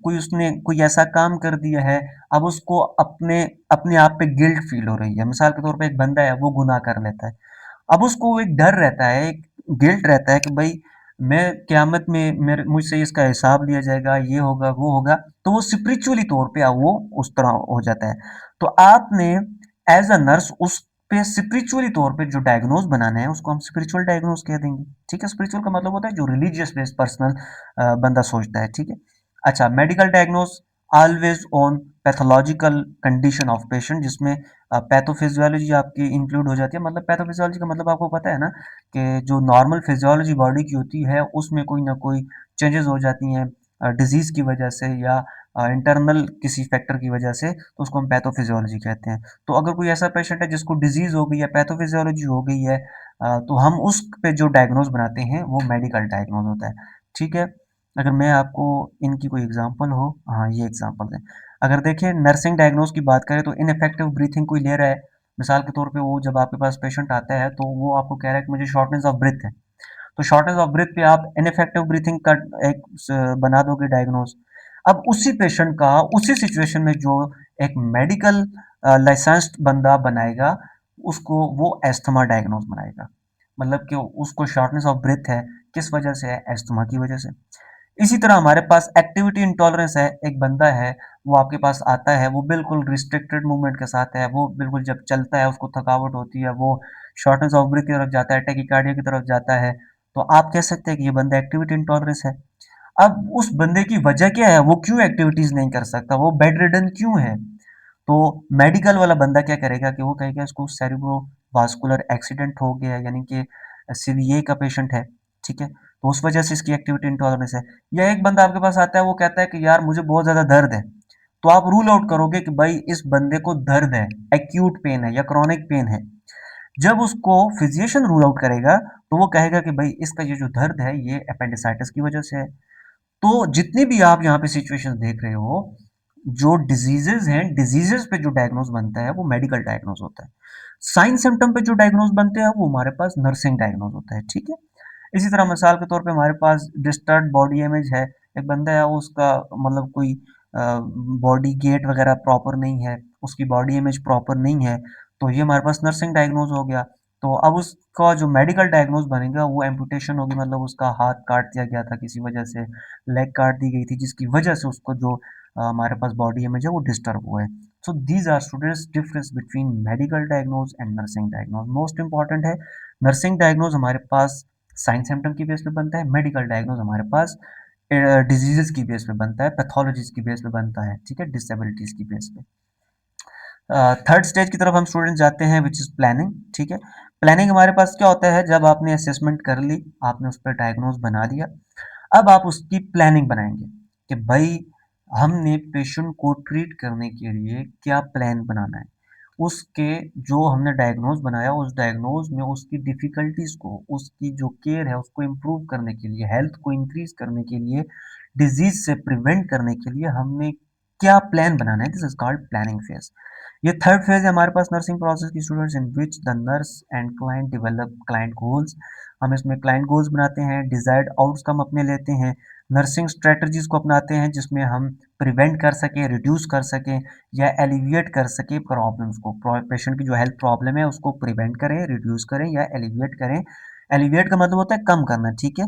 कोई उसने कोई ऐसा काम कर दिया है, अब उसको अपने अपने आप पे गिल्ट फील हो रही है। मिसाल के तौर पे एक बंदा है, वो गुनाह कर लेता है, अब उसको एक डर रहता है, एक गिल्ट रहता है कि भाई मैं क़यामत में मेरे मुझसे इसका हिसाब लिया जाएगा, ये होगा, वो होगा, तो वो स्पिरिचुअली तौर पे वो उस तरह हो जाता है। तो आपने एज़ अ नर्स उस पे स्पिरिचुअली तौर पे जो डायग्नोज़ बनाना है, उसको हम स्पिरिचुअल डायग्नोज़ कह देंगे, ठीक है? स्पिरिचुअल का मतलब होता है जो रिलीजियस बेस्ड पर्सनल बंदा सोचता है, ठीक है? अच्छा, medical diagnose always on pathological condition of patient, जिसमें पैथोफिजियोलॉजी आपकी इंक्लूड हो जाती है। मतलब पैथोफिजियोलॉजी का मतलब आपको पता है ना, कि जो नॉर्मल फिजियोलॉजी बॉडी की होती है, उसमें कोई ना कोई चेंजेस हो जाती हैं डिजीज की वजह से, या इंटरनल किसी फैक्टर की वजह से, तो उसको हम पैथोफिजियोलॉजी कहते हैं। तो अगर कोई ऐसा पेशेंट है जिसको डिजीज हो गई है, पैथोफिजियोलॉजी हो गई है, तो हम उस पे जो डायग्नोज बनाते हैं वो मेडिकल डायग्नोज होता है, ठीक है? अगर मैं आपको इनकी कोई एग्जांपल हो, हाँ ये एग्जांपल है। अगर देखें नर्सिंग डायग्नोज की बात करें तो इनफेक्टिव ब्रीथिंग कोई ले रहा है, मिसाल के तौर पे वो जब आपके पास पेशेंट आता है तो वो आपको कह रहा है कि मुझे शॉर्टनेस ऑफ ब्रेथ है, तो शॉर्टनेस ऑफ ब्रेथ पे आप इनफेक्टिव ब्रीथिंग का एक बना दोगे डायग्नोज। अब उसी पेशेंट का उसी सिचुएशन में जो एक मेडिकल लाइसेंस्ड बंदा बनाएगा, उसको वो एस्थमा डायग्नोज बनाएगा। मतलब कि उसको शॉर्टनेस ऑफ ब्रेथ है, किस वजह से है? एस्थमा की वजह से। इसी तरह हमारे पास एक्टिविटी इंटॉलरेंस है, एक बंदा है, वो आपके पास आता है, वो बिल्कुल रिस्ट्रिक्टेड मूवमेंट के साथ है, वो बिल्कुल जब चलता है उसको थकावट होती है, वो शॉर्टनेस ऑफ ब्रेथ की तरफ जाता है, टैकीकार्डिया की तरफ जाता है, तो आप कह सकते हैं कि ये बंदा एक्टिविटी इंटॉलरेंस है। अब उस बंदे की वजह क्या है? वो क्यों एक्टिविटीज नहीं कर सकता? वो बेड रिडन क्यों है? तो मेडिकल वाला बंदा क्या करेगा कि वो कहेगा इसको सेरिब्रोवास्कुलर एक्सीडेंट हो गया, यानी कि सीवीए का पेशेंट है, ठीक है? तो उस वजह से इसकी एक्टिविटी इंटॉलरेंस है। या एक बंदा आपके पास आता है, वो कहता है कि यार मुझे बहुत ज़्यादा दर्द है, तो आप रूल आउट करोगे कि भाई इस बंदे को दर्द है, एक्यूट पेन है या क्रॉनिक पेन है। जब उसको फिजिशियन रूल आउट करेगा, तो वो कहेगा कि भाई इसका ये जो दर्द है, ये अपेंडिसाइटिस की वजह से है। तो जितनी भी आप यहाँ पे सिचुएशंस देख रहे हो, जो डिजीजेज हैं, डिजीजेज पे जो डायग्नोज बनता है वो मेडिकल डायग्नोज होता है। साइन सिम्टम पे जो डायग्नोज बनते हैं वो हमारे पास नर्सिंग डायग्नोज होता है, ठीक है? इसी तरह मिसाल के तौर पे हमारे पास डिस्टर्ब बॉडी इमेज है, एक बंदा है, उसका मतलब कोई बॉडी गेट वगैरह प्रॉपर नहीं है, उसकी बॉडी इमेज प्रॉपर नहीं है, तो ये हमारे पास नर्सिंग डायग्नोज हो गया। तो अब उसका जो मेडिकल डायग्नोज बनेगा वो एम्पुटेशन होगी, मतलब उसका हाथ काट दिया गया था किसी वजह से, लेग काट दी गई थी, जिसकी वजह से उसको जो हमारे पास बॉडी इमेज है वो डिस्टर्ब हुआ है। So these are students difference between medical diagnose and nursing diagnose. Most important है, नर्सिंग डायग्नोज हमारे पास साइन सिम्टम की बेस पे बनता है, मेडिकल डायग्नोज हमारे पास डिजीजेस की बेस पे बनता है, पैथोलॉजीज की बेस पे बनता है, ठीक है, डिसेबिलिटीज की बेस पे। थर्ड स्टेज की तरफ हम स्टूडेंट जाते हैं, विच इज प्लानिंग, ठीक है? प्लानिंग हमारे पास क्या होता है? जब आपने असेसमेंट कर ली, आपने उस पर डायग्नोज बना दिया, अब आप उसकी प्लानिंग बनाएंगे कि भाई हमने पेशेंट को ट्रीट करने के लिए क्या प्लान बनाना है। उसके जो हमने डायग्नोज बनाया, उस डायग्नोज में उसकी डिफिकल्टीज को, उसकी जो केयर है उसको इम्प्रूव करने के लिए, हेल्थ को इंक्रीज करने के लिए, डिजीज से प्रिवेंट करने के लिए हमने क्या प्लान बनाना है, this is called planning phase. ये थर्ड फेज है हमारे पास नर्सिंग प्रोसेस की students, in which the nurse and client develop client goals. हम इसमें क्लाइंट गोल्स बनाते हैं, डिजायर्ड आउटकम अपने लेते हैं, नर्सिंग स्ट्रेटजीज को अपनाते हैं जिसमें हम प्रिवेंट कर सकें, रिड्यूस कर सकें या एलिविएट कर सकें प्रॉब्लम्स को। पेशेंट की जो हेल्थ प्रॉब्लम है उसको प्रिवेंट करें, रिड्यूस करें या एलिविएट करें। एलिविएट का मतलब होता है कम करना, ठीक है?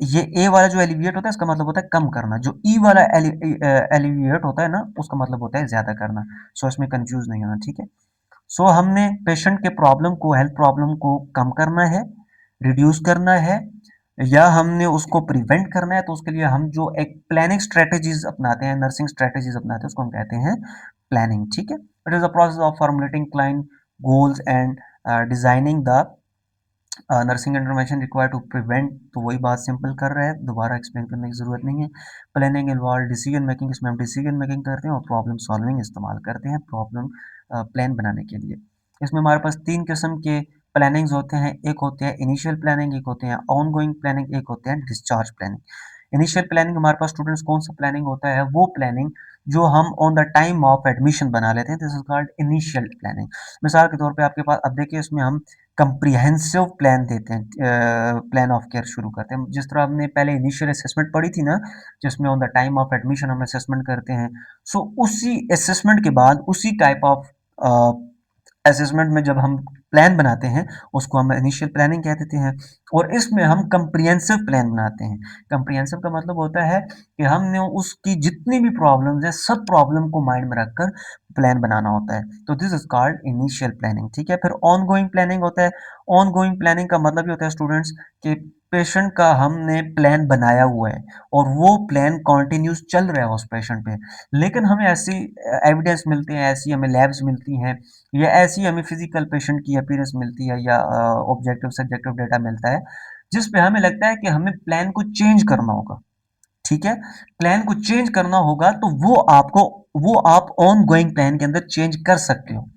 ये ए वाला जो एलिविएट होता है इसका मतलब होता है कम करना, जो ई वाला एलिविएट होता है ना, उसका मतलब होता है ज्यादा करना। सो इसमें कंफ्यूज नहीं होना, ठीक है? सो हमने पेशेंट के प्रॉब्लम को, हेल्थ प्रॉब्लम को कम करना है, रिड्यूस करना है, या हमने उसको प्रिवेंट करना है, तो उसके लिए हम जो एक प्लानिंग स्ट्रेटेजीज अपनाते हैं, नर्सिंग स्ट्रेटेजीज अपनाते हैं, उसको हम कहते हैं प्लानिंग। ठीक है, it is the process of formulating client goals and designing the nursing intervention required to prevent. तो वही बात सिंपल कर रहे हैं, दोबारा एक्सप्लेन करने की जरूरत नहीं है। प्लानिंग इन्वॉल्व डिसीजन मेकिंग, इसमें हम डिसीजन मेकिंग करते हैं और प्रॉब्लम सॉल्विंग इस्तेमाल करते हैं प्रॉब्लम प्लान बनाने के लिए। इसमें हमारे पास तीन किस्म के प्लानिंग्स होते हैं, एक होते हैं इनिशियल प्लानिंग, एक होते हैं ऑन गोइंग प्लानिंग, एक होते हैं डिस्चार्ज प्लानिंग। इनिशियल प्लानिंग हमारे पास स्टूडेंट्स कौन सा प्लानिंग होता है, वो प्लानिंग जो हम on the time of admission बना लेते हैं, this is called initial planning. मिसाल के तौर पे आपके पास अब देखिए, इसमें हम कंप्रिहेंसिव प्लान देते हैं, प्लान ऑफ केयर शुरू करते हैं। जिस तरह हमने पहले इनिशियल असेसमेंट पढ़ी थी ना, जिसमें on the time of admission हम असेसमेंट करते हैं, सो उसी असेसमेंट के बाद उसी टाइप ऑफ असेसमेंट में जब हम प्लान बनाते हैं, उसको हम इनिशियल प्लानिंग कह देते हैं। और इसमें हम कंप्रिहेंसिव प्लान बनाते हैं। कंप्रिहेंसिव का मतलब होता है कि हमने उसकी जितनी भी प्रॉब्लम्स है, सब प्रॉब्लम को माइंड में रखकर प्लान बनाना होता है। तो this is called initial planning. ठीक है, फिर ऑन गोइंग प्लानिंग होता है। ऑन गोइंग प्लानिंग का मतलब ये होता है स्टूडेंट्स कि पेशेंट का हमने प्लान बनाया हुआ है और वो प्लान कॉन्टिन्यूस चल रहा है उस पेशेंट पे, लेकिन हमें ऐसी एविडेंस मिलती हैं, ऐसी हमें लैब्स मिलती हैं, या ऐसी हमें फिजिकल पेशेंट की अपीयरेंस मिलती है, या ऑब्जेक्टिव सब्जेक्टिव डेटा मिलता है, जिस पे हमें लगता है कि हमें प्लान को चेंज करना होगा। ठीक है, प्लान को चेंज करना होगा तो वो आप ऑन गोइंग प्लान के अंदर चेंज कर सकते हो।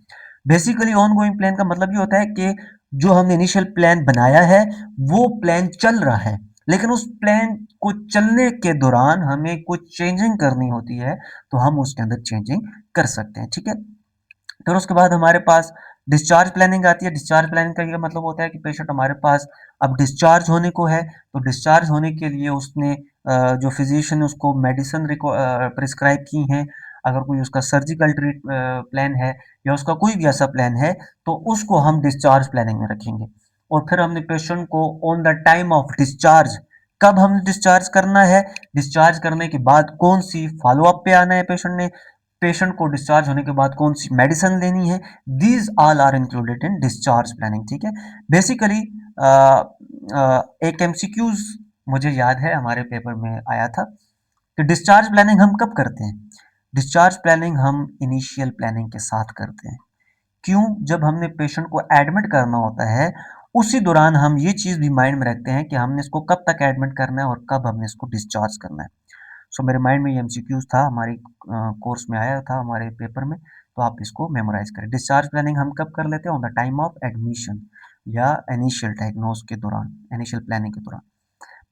बेसिकली ऑन गोइंग प्लान का मतलब ये होता है कि जो हमने इनिशियल प्लान बनाया है, वो प्लान चल रहा है, लेकिन उस प्लान को चलने के दौरान हमें कुछ चेंजिंग करनी होती है, तो हम उसके अंदर चेंजिंग कर सकते हैं। ठीक है, फिर उसके बाद हमारे पास डिस्चार्ज प्लानिंग आती है। डिस्चार्ज प्लानिंग का ये मतलब होता है कि पेशेंट हमारे पास अब डिस्चार्ज होने को है, तो डिस्चार्ज होने के लिए उसने जो फिजिशियन ने उसको मेडिसिन प्रिस्क्राइब की हैं, अगर कोई उसका सर्जिकल ट्रीट प्लान है या उसका कोई भी ऐसा प्लान है, तो उसको हम डिस्चार्ज प्लानिंग में रखेंगे। और फिर हमने पेशेंट को on the time of discharge, कब हमने डिस्चार्ज करना है, डिस्चार्ज करने के बाद कौन सी फॉलोअप पे आना है पेशेंट ने, पेशेंट को डिस्चार्ज होने के बाद कौन सी मेडिसिन लेनी है, these all are included in discharge planning. ठीक है, बेसिकली एक एमसीक्यूज मुझे याद है हमारे पेपर में आया था कि डिस्चार्ज प्लानिंग हम कब करते हैं। डिस्चार्ज प्लानिंग हम इनिशियल प्लानिंग के साथ करते हैं। क्यों? जब हमने पेशेंट को एडमिट करना होता है, उसी दौरान हम ये चीज भी माइंड में रखते हैं कि हमने इसको कब तक एडमिट करना है और कब हमने इसको डिस्चार्ज करना है। सो मेरे माइंड में ये एमसीक्यूज था, हमारी कोर्स में आया था हमारे पेपर में, तो आप इसको मेमोराइज करें। डिस्चार्ज प्लानिंग हम कब कर लेते हैं? On the time of admission या इनिशियल डायग्नोस के दौरान, इनिशियल प्लानिंग के दौरान।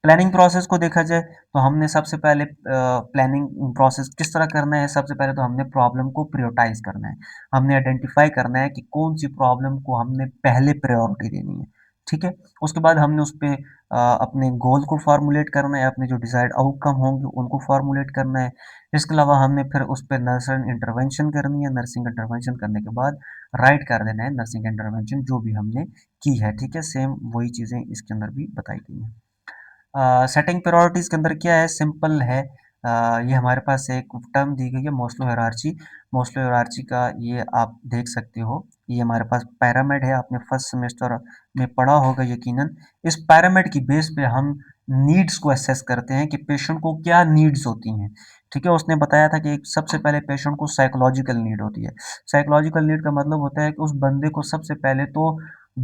प्लानिंग प्रोसेस को देखा जाए तो हमने सबसे पहले प्लानिंग प्रोसेस किस तरह करना है, सबसे पहले तो हमने प्रॉब्लम को प्रायोरिटाइज करना है। हमने आइडेंटिफाई करना है कि कौन सी प्रॉब्लम को हमने पहले प्रायोरिटी देनी है। ठीक है, उसके बाद हमने उस पे अपने गोल को फार्मूलेट करना है, अपने जो डिजायर्ड आउटकम होंगे उनको फार्मूलेट करना है। इसके अलावा हमने फिर उस पर नर्सिंग इंटरवेंशन करनी है। नर्सिंग इंटरवेंशन करने के बाद राइट कर देना है नर्सिंग इंटरवेंशन जो भी हमने की है। ठीक है, सेम वही चीजें इसके अंदर भी बताई गई हैं। सेटिंग प्रायोरिटीज के अंदर क्या है, सिंपल है। ये हमारे पास एक टर्म दी गई है, मोस्लो हायरार्ची। मोस्लो हायरार्ची का ये आप देख सकते हो, ये हमारे पास पिरामिड है, आपने फर्स्ट सेमेस्टर में पढ़ा होगा यकीनन। इस पिरामिड की बेस पे हम नीड्स को असेस करते हैं कि पेशेंट को क्या नीड्स होती हैं। ठीक है, उसने बताया था कि सबसे पहले पेशेंट को साइकोलॉजिकल नीड होती है। साइकोलॉजिकल नीड का मतलब होता है कि उस बंदे को सबसे पहले तो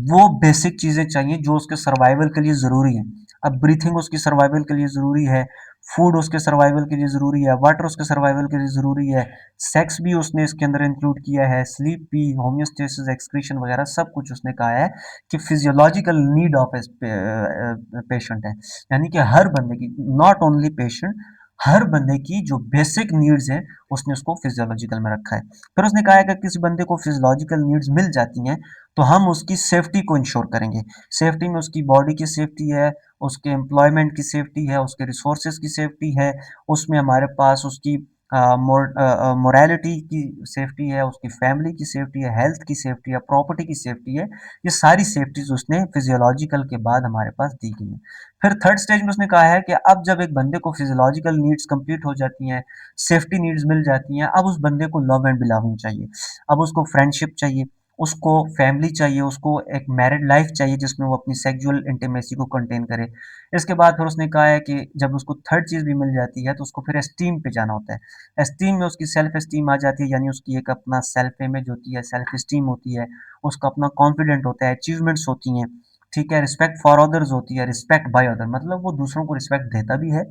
वो बेसिक चीजें चाहिए जो उसके सर्वाइवल के लिए जरूरी है। अब ब्रीथिंग उसकी सर्वाइवल के लिए ज़रूरी है, फूड उसके सर्वाइवल के लिए ज़रूरी है, वाटर उसके सर्वाइवल के लिए ज़रूरी है, सेक्स भी उसने इसके अंदर इंक्लूड किया है, स्लीप भी, होम्योस्टेसिस, एक्सक्रीशन वगैरह सब कुछ उसने कहा है कि फिजियोलॉजिकल नीड ऑफ पेशेंट है। यानी कि हर बंदे की, नॉट ओनली पेशेंट, हर बंदे की जो बेसिक नीड्स हैं उसने उसको फिजियोलॉजिकल में रखा है। फिर उसने कहा है कि किसी बंदे को फिजियोलॉजिकल नीड्स मिल जाती हैं तो हम उसकी सेफ्टी को इंश्योर करेंगे। सेफ्टी में उसकी बॉडी की सेफ्टी है, उसके एम्प्लॉयमेंट की सेफ्टी है, उसके रिसोर्सेज की सेफ्टी है, उसमें हमारे पास उसकी मोरालिटी की सेफ्टी है, उसकी फैमिली की सेफ्टी है, हेल्थ की सेफ्टी है, प्रॉपर्टी की सेफ्टी है। ये सारी सेफ्टीज उसने फिजियोलॉजिकल के बाद हमारे पास दी गई है। फिर थर्ड स्टेज में उसने कहा है कि अब जब एक बंदे को फिजियोलॉजिकल नीड्स कंप्लीट हो जाती हैं, सेफ्टी नीड्स मिल जाती हैं, अब उस बंदे को लव एंड बिलोविंग चाहिए, अब उसको फ्रेंडशिप चाहिए, उसको फैमिली चाहिए, उसको एक मैरिड लाइफ चाहिए जिसमें वो अपनी सेक्सुअल इंटीमेसी को कंटेन करे। इसके बाद फिर उसने कहा है कि जब उसको थर्ड चीज़ भी मिल जाती है तो उसको फिर एस्टीम पे जाना होता है। एस्टीम में उसकी सेल्फ एस्टीम आ जाती है, यानी उसकी एक अपना सेल्फ इमेज होती है, सेल्फ एस्टीम होती है, उसका अपना कॉन्फिडेंट होता है, अचीवमेंट्स होती हैं, ठीक है, रिस्पेक्ट फॉर अदर्स होती है, रिस्पेक्ट बाय अदर मतलब वो दूसरों को रिस्पेक्ट देता भी है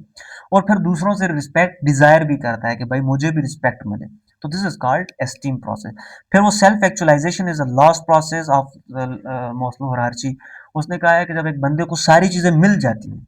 और फिर दूसरों से रिस्पेक्ट डिजायर भी करता है कि भाई मुझे भी रिस्पेक्ट मिले। तो this is called esteem process. फिर वो self actualisation is a lost process of Maslow hierarchy. उसने कहा है कि जब एक बंदे को सारी चीजें मिल जाती हैं,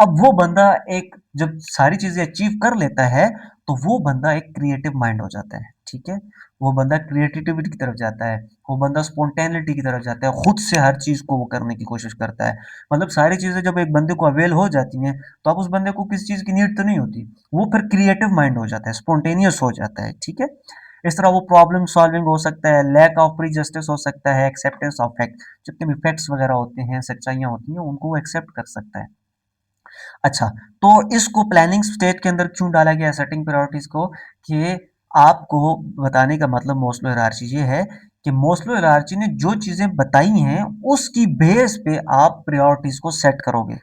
अब वो बंदा एक जब सारी चीजें अचीव कर लेता है तो वो बंदा एक क्रिएटिव माइंड हो जाता है, ठीक है, वो बंदा क्रिएटिविटी की तरफ जाता है, वो बंदा स्पॉन्टेनिटी की तरफ जाता है, खुद से हर चीज को वो करने की कोशिश करता है। मतलब सारी चीजें जब एक बंदे को अवेल हो जाती हैं तो अब उस बंदे को किसी चीज की नीड तो नहीं होती, वो फिर क्रिएटिव माइंड हो जाता है, स्पॉन्टेनियस हो जाता है, ठीक है। इस तरह वो प्रॉब्लम सॉल्विंग हो सकता है, लैक ऑफ प्री जस्टिस हो सकता है, एक्सेप्टेंस ऑफ फैक्ट, जितने भी फैक्ट्स वगैरह होते हैं, सच्चाइयां होती हैं, उनको वो एक्सेप्ट कर सकता है। अच्छा, तो इसको प्लानिंग स्टेज के अंदर क्यों डाला गया सेटिंग प्रायोरिटीज को, कि आपको बताने का मतलब मोस्लो हायरार्ची ये है कि मोस्लो हायरार्ची ने जो चीजें बताई हैं उसकी बेस पे आप प्रायोरिटीज को सेट करोगे।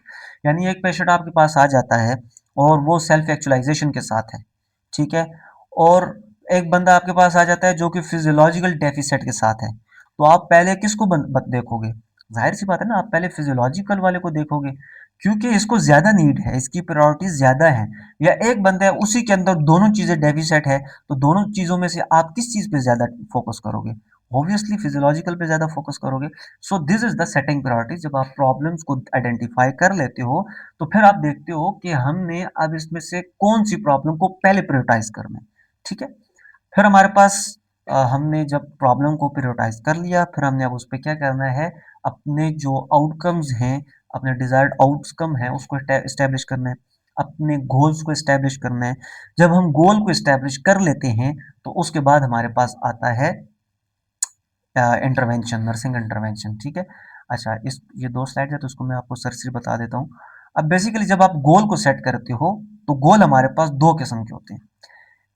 यानी एक पेशेंट आपके पास आ जाता है और वो सेल्फ एक्चुअलाइजेशन के साथ है, ठीक है, और एक बंदा आपके पास आ जाता है जो कि फिजियोलॉजिकल डेफिसिट के साथ है, तो आप पहले किसको देखोगे? जाहिर सी बात है ना, आप पहले फिजियोलॉजिकल वाले को देखोगे क्योंकि इसको ज्यादा नीड है, इसकी प्रायोरिटीज ज्यादा है। या एक बंदा है उसी के अंदर दोनों चीजें डेफिसिट है, तो दोनों चीजों में से आप किस चीज पे ज्यादा फोकस करोगे? ऑब्वियसली फिजियोलॉजिकल पे ज्यादा फोकस करोगे। So this is the setting priority. जब आप प्रॉब्लम्स को आइडेंटिफाई कर लेते हो तो फिर आप देखते हो कि हमने अब इसमें से कौन सी प्रॉब्लम को पहले प्रायोरिटाइज करना है, ठीक है। फिर हमारे पास हमने जब प्रॉब्लम को प्रायोरिटाइज कर लिया, फिर हमने अब उस पर क्या करना है, अपने जो आउटकम्स हैं, अपने डिजायर्ड आउटकम है उसको इस्टेब्लिश करना है, अपने गोल्स को इस्टेब्लिश करना है। जब हम गोल को इस्टेब्लिश कर लेते हैं तो उसके बाद हमारे पास आता है इंटरवेंशन, नर्सिंग इंटरवेंशन, ठीक है। अच्छा, इस ये दो स्लाइड है तो इसको मैं आपको सरसरी बता देता हूँ। अब बेसिकली जब आप गोल को सेट करते हो तो गोल हमारे पास दो किस्म के होते हैं।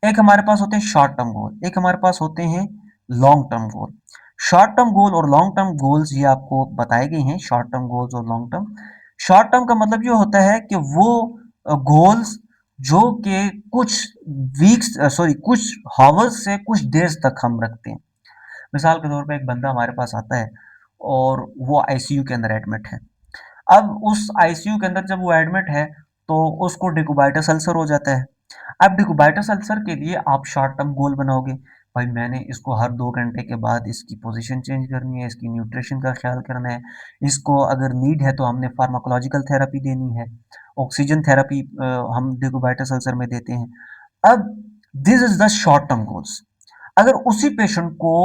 एक हमारे पास होते हैं शॉर्ट टर्म गोल, एक हमारे पास होते हैं long term goal. Short term goal और लॉन्ग टर्म गोल्स ये आपको बताए गए हैं, शॉर्ट टर्म गोल्स और लॉन्ग टर्म। शॉर्ट टर्म का मतलब ये होता है कि वो गोल्स जो कि कुछ वीक्स सॉरी कुछ हावर्स से कुछ डेज तक हम रखते हैं। मिसाल के तौर पे एक बंदा हमारे पास आता है और वो आईसीयू के अंदर एडमिट है। अब उस आईसीयू के अंदर जब वो एडमिट है तो उसको डिकोबाइटस अल्सर हो जाता है। अब डिकोबाइटस अल्सर के लिए आप शॉर्ट टर्म गोल बनाओगे, भाई मैंने इसको हर 2 घंटे के बाद इसकी पोजीशन चेंज करनी है, इसकी न्यूट्रिशन का ख्याल करना है, इसको अगर नीड है तो हमने फार्माकोलॉजिकल थेरेपी देनी है, ऑक्सीजन थेरेपी हम डिकोबाइटस अल्सर में देते हैं। अब this is the short term goals. अगर उसी पेशेंट को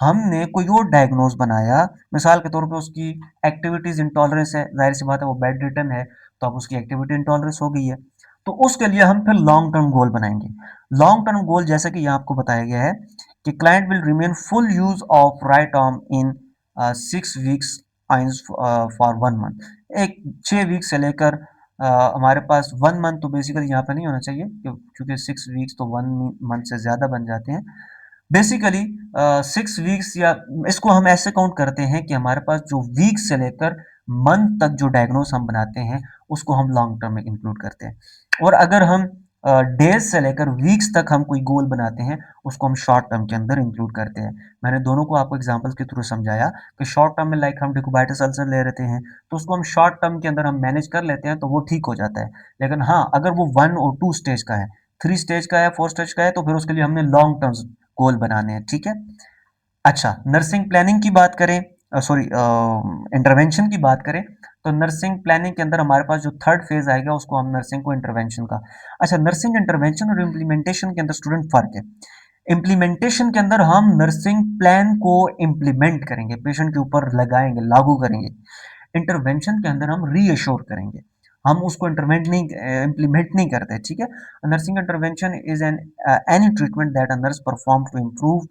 हमने कोई और डायग्नोज बनाया, मिसाल के तौर पे उसकी एक्टिविटीज इंटॉलरेंस है, जाहिर सी बात है वो बेड रिटर्न है, तो अब उसकी एक्टिविटी इंटॉलरेंस हो गई है, तो उसके लिए हम फिर लॉन्ग टर्म गोल बनाएंगे। लॉन्ग टर्म गोल जैसा कि यहाँ आपको बताया गया है कि client will remain full use of right arm in 6 weeks for 1 month. एक 6 वीक से लेकर हमारे पास 1 मंथ, तो बेसिकली यहाँ पे नहीं होना चाहिए क्योंकि 6 वीक्स तो 1 मंथ से ज्यादा बन जाते हैं। बेसिकली 6 वीक्स, या इसको हम ऐसे काउंट करते हैं कि हमारे पास जो वीक से लेकर मंथ तक जो डायग्नोस हम बनाते हैं उसको हम लॉन्ग टर्म में इंक्लूड करते हैं। और अगर हम डेज से लेकर वीक्स तक हम कोई गोल बनाते हैं उसको हम शॉर्ट टर्म के अंदर इंक्लूड करते हैं। मैंने दोनों को आपको एग्जांपल्स के थ्रू समझाया कि शॉर्ट टर्म में लाइक हम डिकोबाइटिस अल्सर ले रहते हैं तो उसको हम शॉर्ट टर्म के अंदर हम मैनेज कर लेते हैं तो वो ठीक हो जाता है। लेकिन हाँ, अगर वो 1 और 2 स्टेज का है, 3 स्टेज का है, 4 स्टेज का है, तो फिर उसके लिए हमने लॉन्ग टर्म गोल बनाने हैं, ठीक है। अच्छा, नर्सिंग प्लानिंग की बात करें, सॉरी इंटरवेंशन की बात करें, तो नर्सिंग प्लानिंग के अंदर हमारे पास जो थर्ड फेज आएगा उसको हम नर्सिंग को इंटरवेंशन का। अच्छा, नर्सिंग इंटरवेंशन और इम्प्लीमेंटेशन के अंदर स्टूडेंट फर्क है। इम्प्लीमेंटेशन के अंदर हम नर्सिंग प्लान को इम्प्लीमेंट करेंगे, पेशेंट के ऊपर लगाएंगे, लागू करेंगे। इंटरवेंशन के अंदर हम रीअश्योर करेंगे, हम उसको इंटरवेंट नहीं इम्प्लीमेंट नहीं करते, ठीक है। Nursing intervention is an any treatment that a nurse perform to improve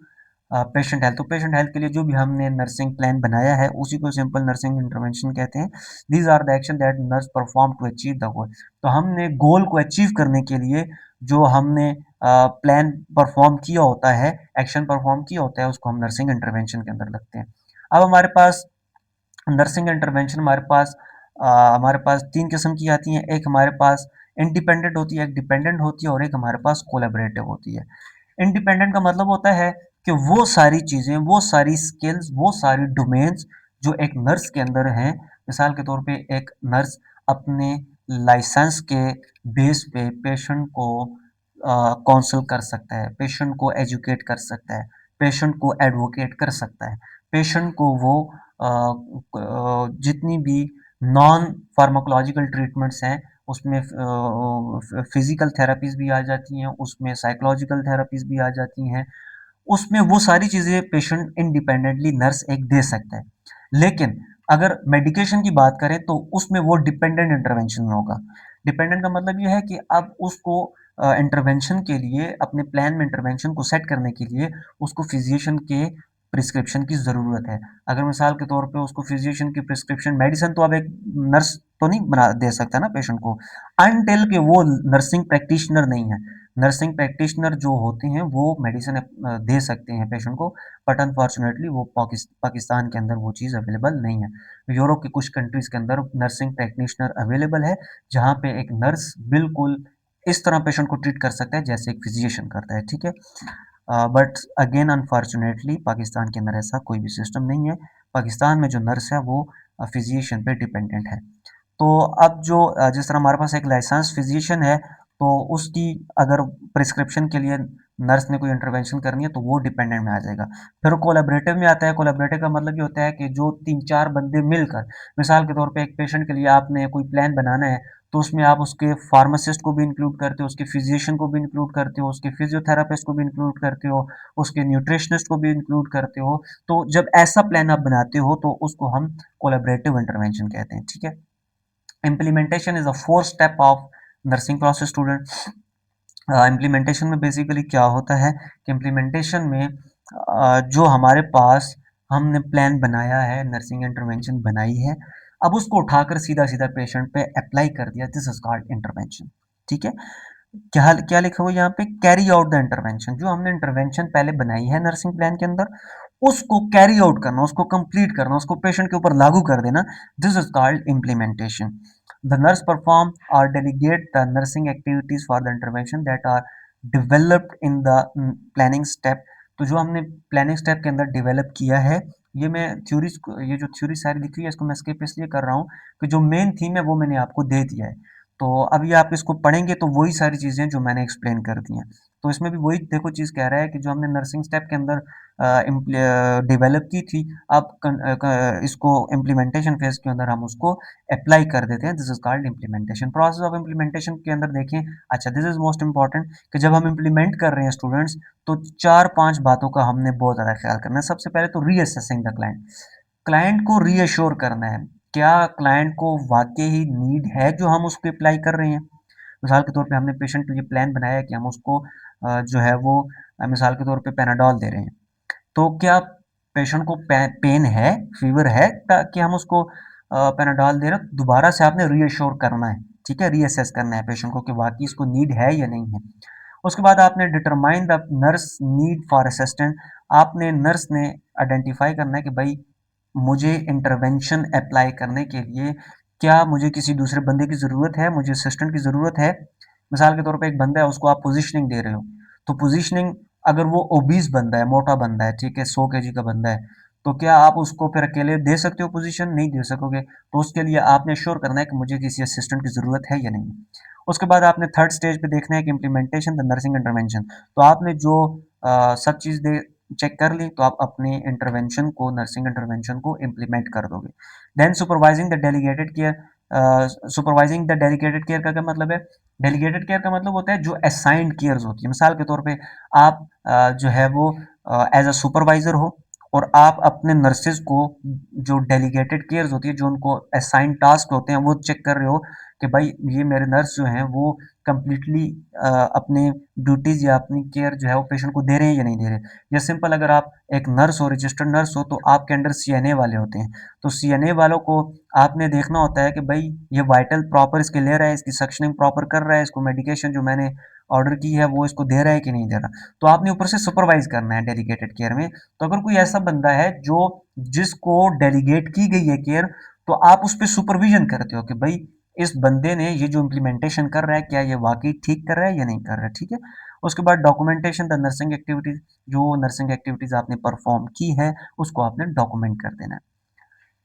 patient health. तो पेशेंट हेल्थ के लिए जो भी हमने नर्सिंग प्लान बनाया है उसी को सिंपल नर्सिंग इंटरवेंशन कहते हैं। These are the action that nurse perform to achieve the goal. तो हमने गोल को अचीव करने के लिए जो हमने प्लान परफॉर्म किया होता है, एक्शन परफॉर्म किया होता है, उसको हम नर्सिंग इंटरवेंशन के अंदर लगते हैं। अब हमारे पास नर्सिंग इंटरवेंशन हमारे पास तीन किस्म की आती हैं। एक हमारे पास इंडिपेंडेंट होती है, एक डिपेंडेंट होती है और एक हमारे पास कोलैबोरेटिव होती है। इंडिपेंडेंट का मतलब होता है कि वो सारी चीजें, वो सारी स्किल्स, वो सारी डोमेन्स जो एक नर्स के अंदर हैं। मिसाल के तौर पे एक नर्स अपने लाइसेंस के बेस पे पेशेंट को काउंसल कर सकता है, पेशेंट को एजुकेट कर सकता है, पेशेंट को एडवोकेट कर सकता है, पेशेंट को वो जितनी भी नॉन फार्माकोलॉजिकल ट्रीटमेंट्स हैं उसमें फिजिकल थेरेपीज भी आ जाती हैं, उसमें साइकोलॉजिकल थेरेपीज भी आ जाती हैं, उसमें वो सारी चीजें पेशेंट इंडिपेंडेंटली नर्स एक दे सकता है। लेकिन अगर मेडिकेशन की बात करें तो उसमें वो डिपेंडेंट इंटरवेंशन में होगा। डिपेंडेंट का मतलब ये है कि अब उसको इंटरवेंशन के लिए, अपने प्लान में इंटरवेंशन को सेट करने के लिए उसको फिजिशियन के प्रिस्क्रिप्शन की ज़रूरत है। अगर मिसाल के तौर पे उसको फिजिशियन की प्रिस्क्रिप्शन मेडिसिन तो अब एक नर्स तो नहीं बना दे सकता ना पेशेंट को, अनटिल कि वो नर्सिंग प्रैक्टिशनर नहीं है। नर्सिंग प्रैक्टिशनर जो होते हैं वो मेडिसिन दे सकते हैं पेशेंट को, बट अनफॉर्चुनेटली वो पाकिस्तान के अंदर वो चीज़ अवेलेबल नहीं है। यूरोप की कुछ कंट्रीज़ के अंदर नर्सिंग प्रैक्टिशनर अवेलेबल है, जहाँ पे एक नर्स बिल्कुल इस तरह पेशेंट को ट्रीट कर सकता है जैसे एक फिजिशियन करता है, ठीक है। बट अगेन अनफॉर्चुनेटली पाकिस्तान के अंदर ऐसा कोई भी सिस्टम नहीं है। पाकिस्तान में जो नर्स है वो फिजिशियन पे डिपेंडेंट है। तो अब जो जिस तरह हमारे पास एक लाइसेंस फिजिशियन है, तो उसकी अगर प्रिस्क्रिप्शन के लिए नर्स ने कोई इंटरवेंशन करनी है तो वो डिपेंडेंट में आ जाएगा। फिर कोलैबोरेटिव में आता है। कोलैबोरेटिव का मतलब ये होता है कि जो 3-4 बंदे मिलकर, मिसाल के तौर पे एक पेशेंट के लिए आपने कोई प्लान बनाना है, तो उसमें आप उसके फार्मासिस्ट को भी इंक्लूड करते हो, उसके फिजिशियन को भी इंक्लूड करते हो, उसके फिजियोथेरापिस्ट को भी इंक्लूड करते हो, उसके न्यूट्रिशनिस्ट को भी इंक्लूड करते हो। तो जब ऐसा प्लान आप बनाते हो तो उसको हम कोलैबोरेटिव इंटरवेंशन कहते हैं, ठीक है। Implementation is a fourth step of nursing process student. Implementation में बेसिकली क्या होता है कि इम्प्लीमेंटेशन में जो हमारे पास हमने प्लान बनाया है, नर्सिंग इंटरवेंशन बनाई है, अब उसको उठाकर सीधा सीधा पेशेंट पे अप्लाई कर दिया, दिस इज कॉल्ड इंटरवेंशन, ठीक है। क्या क्या लिखा हुआ यहाँ पे, कैरी आउट द इंटरवेंशन। जो हमने इंटरवेंशन पहले बनाई है नर्सिंग प्लान के अंदर, उसको कैरी आउट करना, उसको कंप्लीट करना, उसको पेशेंट के ऊपर लागू कर देना, this is called implementation. The nurse perform और delegate the nursing activities for the intervention that are developed in the planning step. तो जो हमने प्लानिंग स्टेप के अंदर डिवेलप किया है, ये मैं थ्योरी, ये जो थ्योरी सारी लिखी है इसको मैं स्किप इसलिए कर रहा हूँ कि जो मेन थीम है वो मैंने आपको दे दिया है। तो अभी आप इसको पढ़ेंगे तो वही सारी चीज़ें जो मैंने एक्सप्लेन कर दी हैं। तो इसमें भी वही देखो चीज़ कह रहा है कि जो हमने नर्सिंग स्टेप के अंदर डेवलप की थी, अब इसको इम्प्लीमेंटेशन फेज के अंदर हम उसको अप्लाई कर देते हैं, this is called implementation. Process of implementation के अंदर देखें, अच्छा दिस इज मोस्ट इंपॉर्टेंट कि जब हम इम्प्लीमेंट कर रहे हैं स्टूडेंट्स, तो 4-5 बातों का हमने बहुत ज़्यादा ख्याल करना है। सबसे पहले तो रीअसेसिंग द क्लाइंट, क्लाइंट को रीअश्योर करना है, क्या क्लाइंट को वाकई ही नीड है जो हम उस पर अप्लाई कर रहे हैं। मिसाल के तौर पे हमने पेशेंट के लिए प्लान बनाया कि हम उसको जो है वो मिसाल के तौर पे पैनाडोल दे रहे हैं, तो क्या पेशेंट को पेन है, फीवर है, कि हम उसको पैनाडोल दे रहे हैं। दोबारा से आपने रीअश्योर करना है, ठीक है, रीअसेस करना है पेशेंट को कि वाकई इसको नीड है या नहीं है। उसके बाद आपने determine the nurse need for assistant, आपने नर्स ने आइडेंटिफाई करना है कि भाई मुझे इंटरवेंशन अप्लाई करने के लिए क्या मुझे किसी दूसरे बंदे की ज़रूरत है, मुझे असिस्टेंट की ज़रूरत है। मिसाल के तौर पे एक बंदा है, उसको आप पोजीशनिंग दे रहे हो, तो पोजीशनिंग अगर वो ओबीस बंदा है, मोटा बंदा है, ठीक है, 100 केजी का बंदा है, तो क्या आप उसको फिर अकेले दे सकते हो पोजीशन? नहीं दे सकोगे। तो उसके लिए आपने श्योर करना है कि मुझे किसी असिस्टेंट की ज़रूरत है या नहीं। उसके बाद आपने थर्ड स्टेज पे देखना है कि इम्प्लीमेंटेशन द नर्सिंग इंटरवेंशन। तो आपने जो सब चीज़ दे चेक कर ली, तो आप अपने इंटरवेंशन को, नर्सिंग इंटरवेंशन को इम्प्लीमेंट कर दोगे। Then supervising the delegated care. Supervising the delegated care का क्या मतलब है? डेलीगेटेड केयर का मतलब होता है जो असाइंड केयर्स होती है। मिसाल के तौर पे आप जो है वो एज अ सुपरवाइजर हो, और आप अपने नर्सेज को जो डेलीगेटेड केयर्स होती है, जो उनको असाइन टास्क होते हैं, वो चेक कर रहे हो कि भाई ये मेरे नर्स जो हैं वो कंप्लीटली अपने ड्यूटीज या अपनी केयर जो है वो पेशेंट को दे रहे हैं या नहीं दे रहे। या सिंपल, अगर आप एक नर्स हो, रजिस्टर्ड नर्स हो, तो आपके अंडर सीएनए वाले होते हैं। तो सीएनए वालों को आपने देखना होता है कि भाई ये वाइटल प्रॉपर इसके ले रहा है, इसकी सक्शनिंग प्रॉपर कर रहा है, इसको मेडिकेशन जो मैंने ऑर्डर की है वो इसको दे रहा है कि नहीं दे रहा। तो आपने ऊपर से सुपरवाइज करना है डेलीगेटेड केयर में। तो अगर कोई ऐसा बंदा है जो जिसको डेलीगेट की गई है केयर, तो आप उस पर सुपरविजन करते हो कि भाई इस बंदे ने ये जो इम्प्लीमेंटेशन कर रहा है क्या ये वाकई ठीक कर रहा है या नहीं कर रहा है, ठीक है। उसके बाद डॉक्यूमेंटेशन द नर्सिंग एक्टिविटीज, जो नर्सिंग एक्टिविटीज आपने परफॉर्म की है उसको आपने डॉक्यूमेंट कर देना है।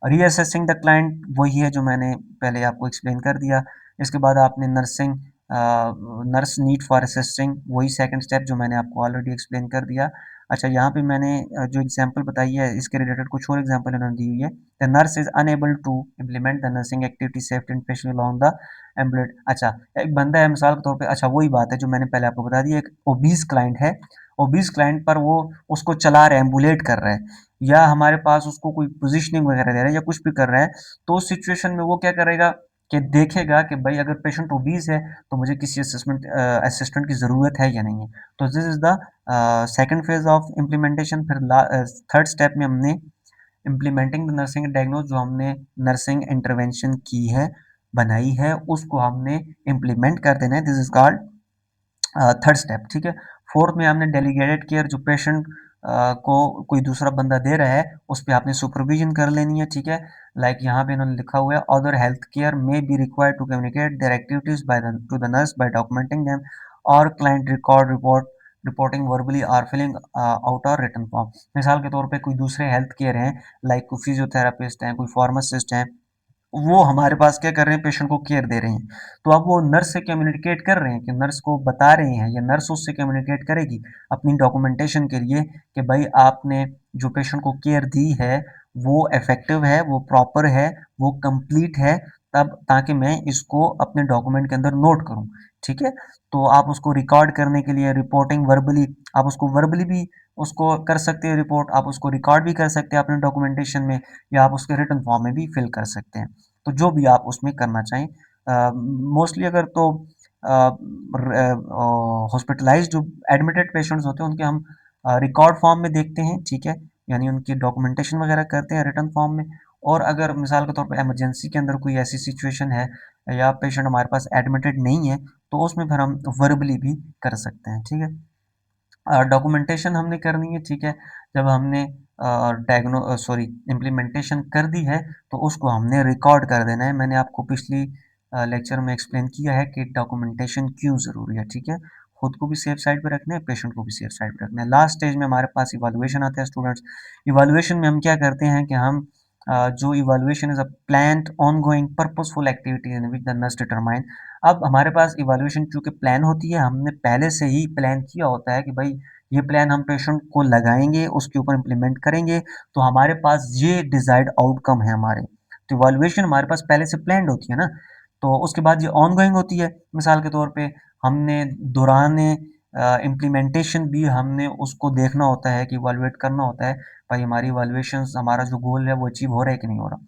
रीअसेसिंग द क्लाइंट वही है जो मैंने पहले आपको एक्सप्लेन कर दिया। इसके बाद आपने नर्स नीड फॉर असिस्टिंग, वही सेकंड स्टेप जो मैंने आपको ऑलरेडी एक्सप्लेन कर दिया। अच्छा, यहाँ पे मैंने जो एग्जांपल बताई है इसके रिलेटेड कुछ और एग्जांपल इन्होंने दी हुई है। The nurse is unable to implement the nursing activity safety and patient along the ambulate. अच्छा, एक बंदा है मिसाल के तौर पे, अच्छा वही बात है जो मैंने पहले आपको बता दी, एक ओबीस क्लाइंट है, ओबीस क्लाइंट पर वो उसको चला रहा है, एम्बुलेट कर रहा है, या हमारे पास उसको कोई पोजीशनिंग वगैरह दे रहा है या कुछ भी कर रहा है, तो उस सिचुएशन में वो क्या करेगा कि देखेगा कि भाई अगर पेशेंट ओबीस है तो मुझे किसी असिस्टेंट की ज़रूरत है या नहीं है। तो this is the second phase of implementation. फिर थर्ड स्टेप में हमने इम्प्लीमेंटिंग द नर्सिंग डायग्नोज, जो हमने नर्सिंग इंटरवेंशन की है, बनाई है, उसको हमने इम्प्लीमेंट कर देना है। This is called third step, ठीक है। फोर्थ में हमने डेलीगेटेड केयर, जो पेशेंट को कोई दूसरा बंदा दे रहा है उस पर आपने सुपरविजन कर लेनी है, ठीक है। लाइक यहाँ पे इन्होंने लिखा हुआ है other health care may be required to communicate their activities by to the nurse by documenting them और क्लाइंट रिपोर्टिंग वर्बली और फिलिंग आउट और रिटन फॉर्म। मिसाल के तौर पे कोई दूसरे हेल्थ केयर हैं, लाइक कोई फिजियोथेरापिस्ट हैं, कोई फार्मासिस्ट हैं, वो हमारे पास क्या कर रहे हैं, पेशेंट को केयर दे रहे हैं। तो अब वो नर्स से कम्युनिकेट कर रहे हैं कि नर्स को बता रहे हैं या नर्स उससे कम्युनिकेट करेगी अपनी डॉक्यूमेंटेशन के लिए कि भाई आपने जो पेशेंट को केयर दी है वो इफेक्टिव है, वो प्रॉपर है, वो कंप्लीट है, तब ताकि मैं इसको अपने डॉक्यूमेंट के अंदर नोट करूं, ठीक है। तो आप उसको रिकॉर्ड करने के लिए रिपोर्टिंग वर्बली, आप उसको वर्बली भी उसको कर सकते हैं रिपोर्ट, आप उसको रिकॉर्ड भी कर सकते हैं अपने डॉक्यूमेंटेशन में, या आप उसके रिटन फॉर्म में भी फिल कर सकते हैं। तो जो भी आप उसमें करना चाहें। मोस्टली अगर तो हॉस्पिटलाइज जो एडमिटेड पेशेंट्स होते हैं उनके हम रिकॉर्ड फॉर्म में देखते हैं, ठीक है, यानी उनकी डॉक्यूमेंटेशन वगैरह करते हैं रिटर्न फॉर्म में। और अगर मिसाल के तौर पर इमरजेंसी के अंदर कोई ऐसी सिचुएशन है या पेशेंट हमारे पास एडमिटेड नहीं है, तो उसमें फिर हम वर्बली भी कर सकते हैं, ठीक है। डॉक्यूमेंटेशन हमने करनी है, ठीक है। जब हमने इम्प्लीमेंटेशन कर दी है तो उसको हमने रिकॉर्ड कर देना है। मैंने आपको पिछली लेक्चर में एक्सप्लेन किया है कि डॉक्यूमेंटेशन क्यों ज़रूरी है, ठीक है। खुद को भी सेफ साइड पे रखना है, पेशेंट को भी सेफ साइड पे रखना है। लास्ट स्टेज में हमारे पास इवालुएशन आता है स्टूडेंट्स। इवालुएशन में हम क्या करते हैं कि हम जो evaluation is a planned ongoing purposeful activity in which the nurse determine. अब हमारे पास इवालुएशन चूंकि प्लान होती है, हमने पहले से ही प्लान किया होता है कि भाई ये प्लान हम पेशेंट को लगाएंगे, उसके ऊपर इम्प्लीमेंट करेंगे, तो हमारे पास ये डिजायर्ड आउटकम है हमारे। तो इवालुएशन हमारे पास पहले से प्लान होती है ना, तो उसके बाद ये ऑनगोइंग होती है। मिसाल के तौर पे हमने दौरान इम्प्लीमेंटेशन भी हमने उसको देखना होता है कि इवालुएट करना होता है, भाई हमारी इवालुएशन, हमारा जो गोल है वो अचीव हो रहा है कि नहीं हो रहा।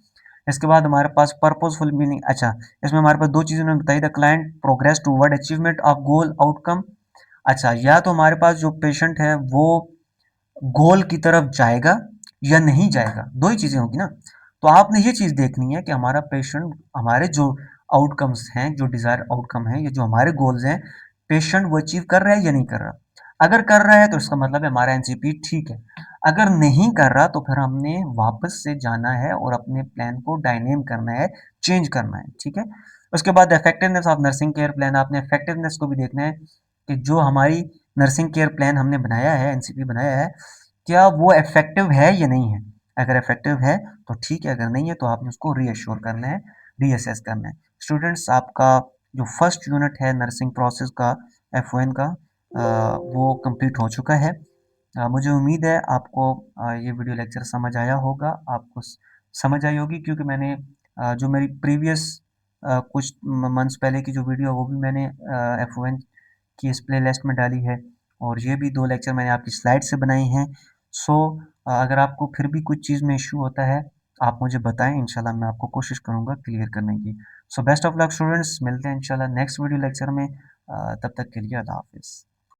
इसके बाद हमारे पास पर्पसफुल मीनिंग, अच्छा इसमें हमारे पास दो चीज़ें उन्होंने बताई, the client progress toward achievement of goal outcome. अच्छा, या तो हमारे पास जो पेशेंट है वो गोल की तरफ जाएगा या नहीं जाएगा, दो ही चीजें होगी ना। तो आपने ये चीज देखनी है कि हमारा पेशेंट, हमारे जो आउटकम्स हैं, जो डिजायर आउटकम है, ये जो हमारे गोल्स हैं, पेशेंट वो अचीव कर रहा है या नहीं कर रहा। अगर कर रहा है तो इसका मतलब है हमारा एनसीपी ठीक है। अगर नहीं कर रहा तो फिर हमने वापस से जाना है और अपने प्लान को डायनेम करना है, चेंज करना है, ठीक है। उसके बाद effectiveness of nursing care plan, आपने इफेक्टिवनेस को भी देखना है कि जो हमारी नर्सिंग केयर प्लान हमने बनाया है, एनसीपी बनाया है, क्या वो इफेक्टिव है या नहीं है। अगर इफेक्टिव है तो ठीक है, अगर नहीं है तो आपने उसको रीअश्योर करना है, रीअसेस करना है। स्टूडेंट्स, आपका जो फर्स्ट यूनिट है नर्सिंग प्रोसेस का, एफ का, वो कंप्लीट हो चुका है। मुझे उम्मीद है आपको ये वीडियो लेक्चर समझ आया होगा, आपको समझ आई होगी, क्योंकि मैंने जो मेरी प्रीवियस कुछ मंथ्स पहले की जो वीडियो वो भी मैंने एफ की इस प्ले लिस्ट में डाली है, और ये भी दो लेक्चर मैंने आपकी स्लाइड से बनाए हैं। सो अगर आपको फिर भी कुछ चीज़ में इशू होता है आप मुझे बताएं, इंशाल्लाह मैं आपको कोशिश करूंगा क्लियर करने की। So best of luck students, मिलते हैं इंशाल्लाह नेक्स्ट वीडियो लेक्चर में। तब तक के लिए अल्लाह हाफिज़।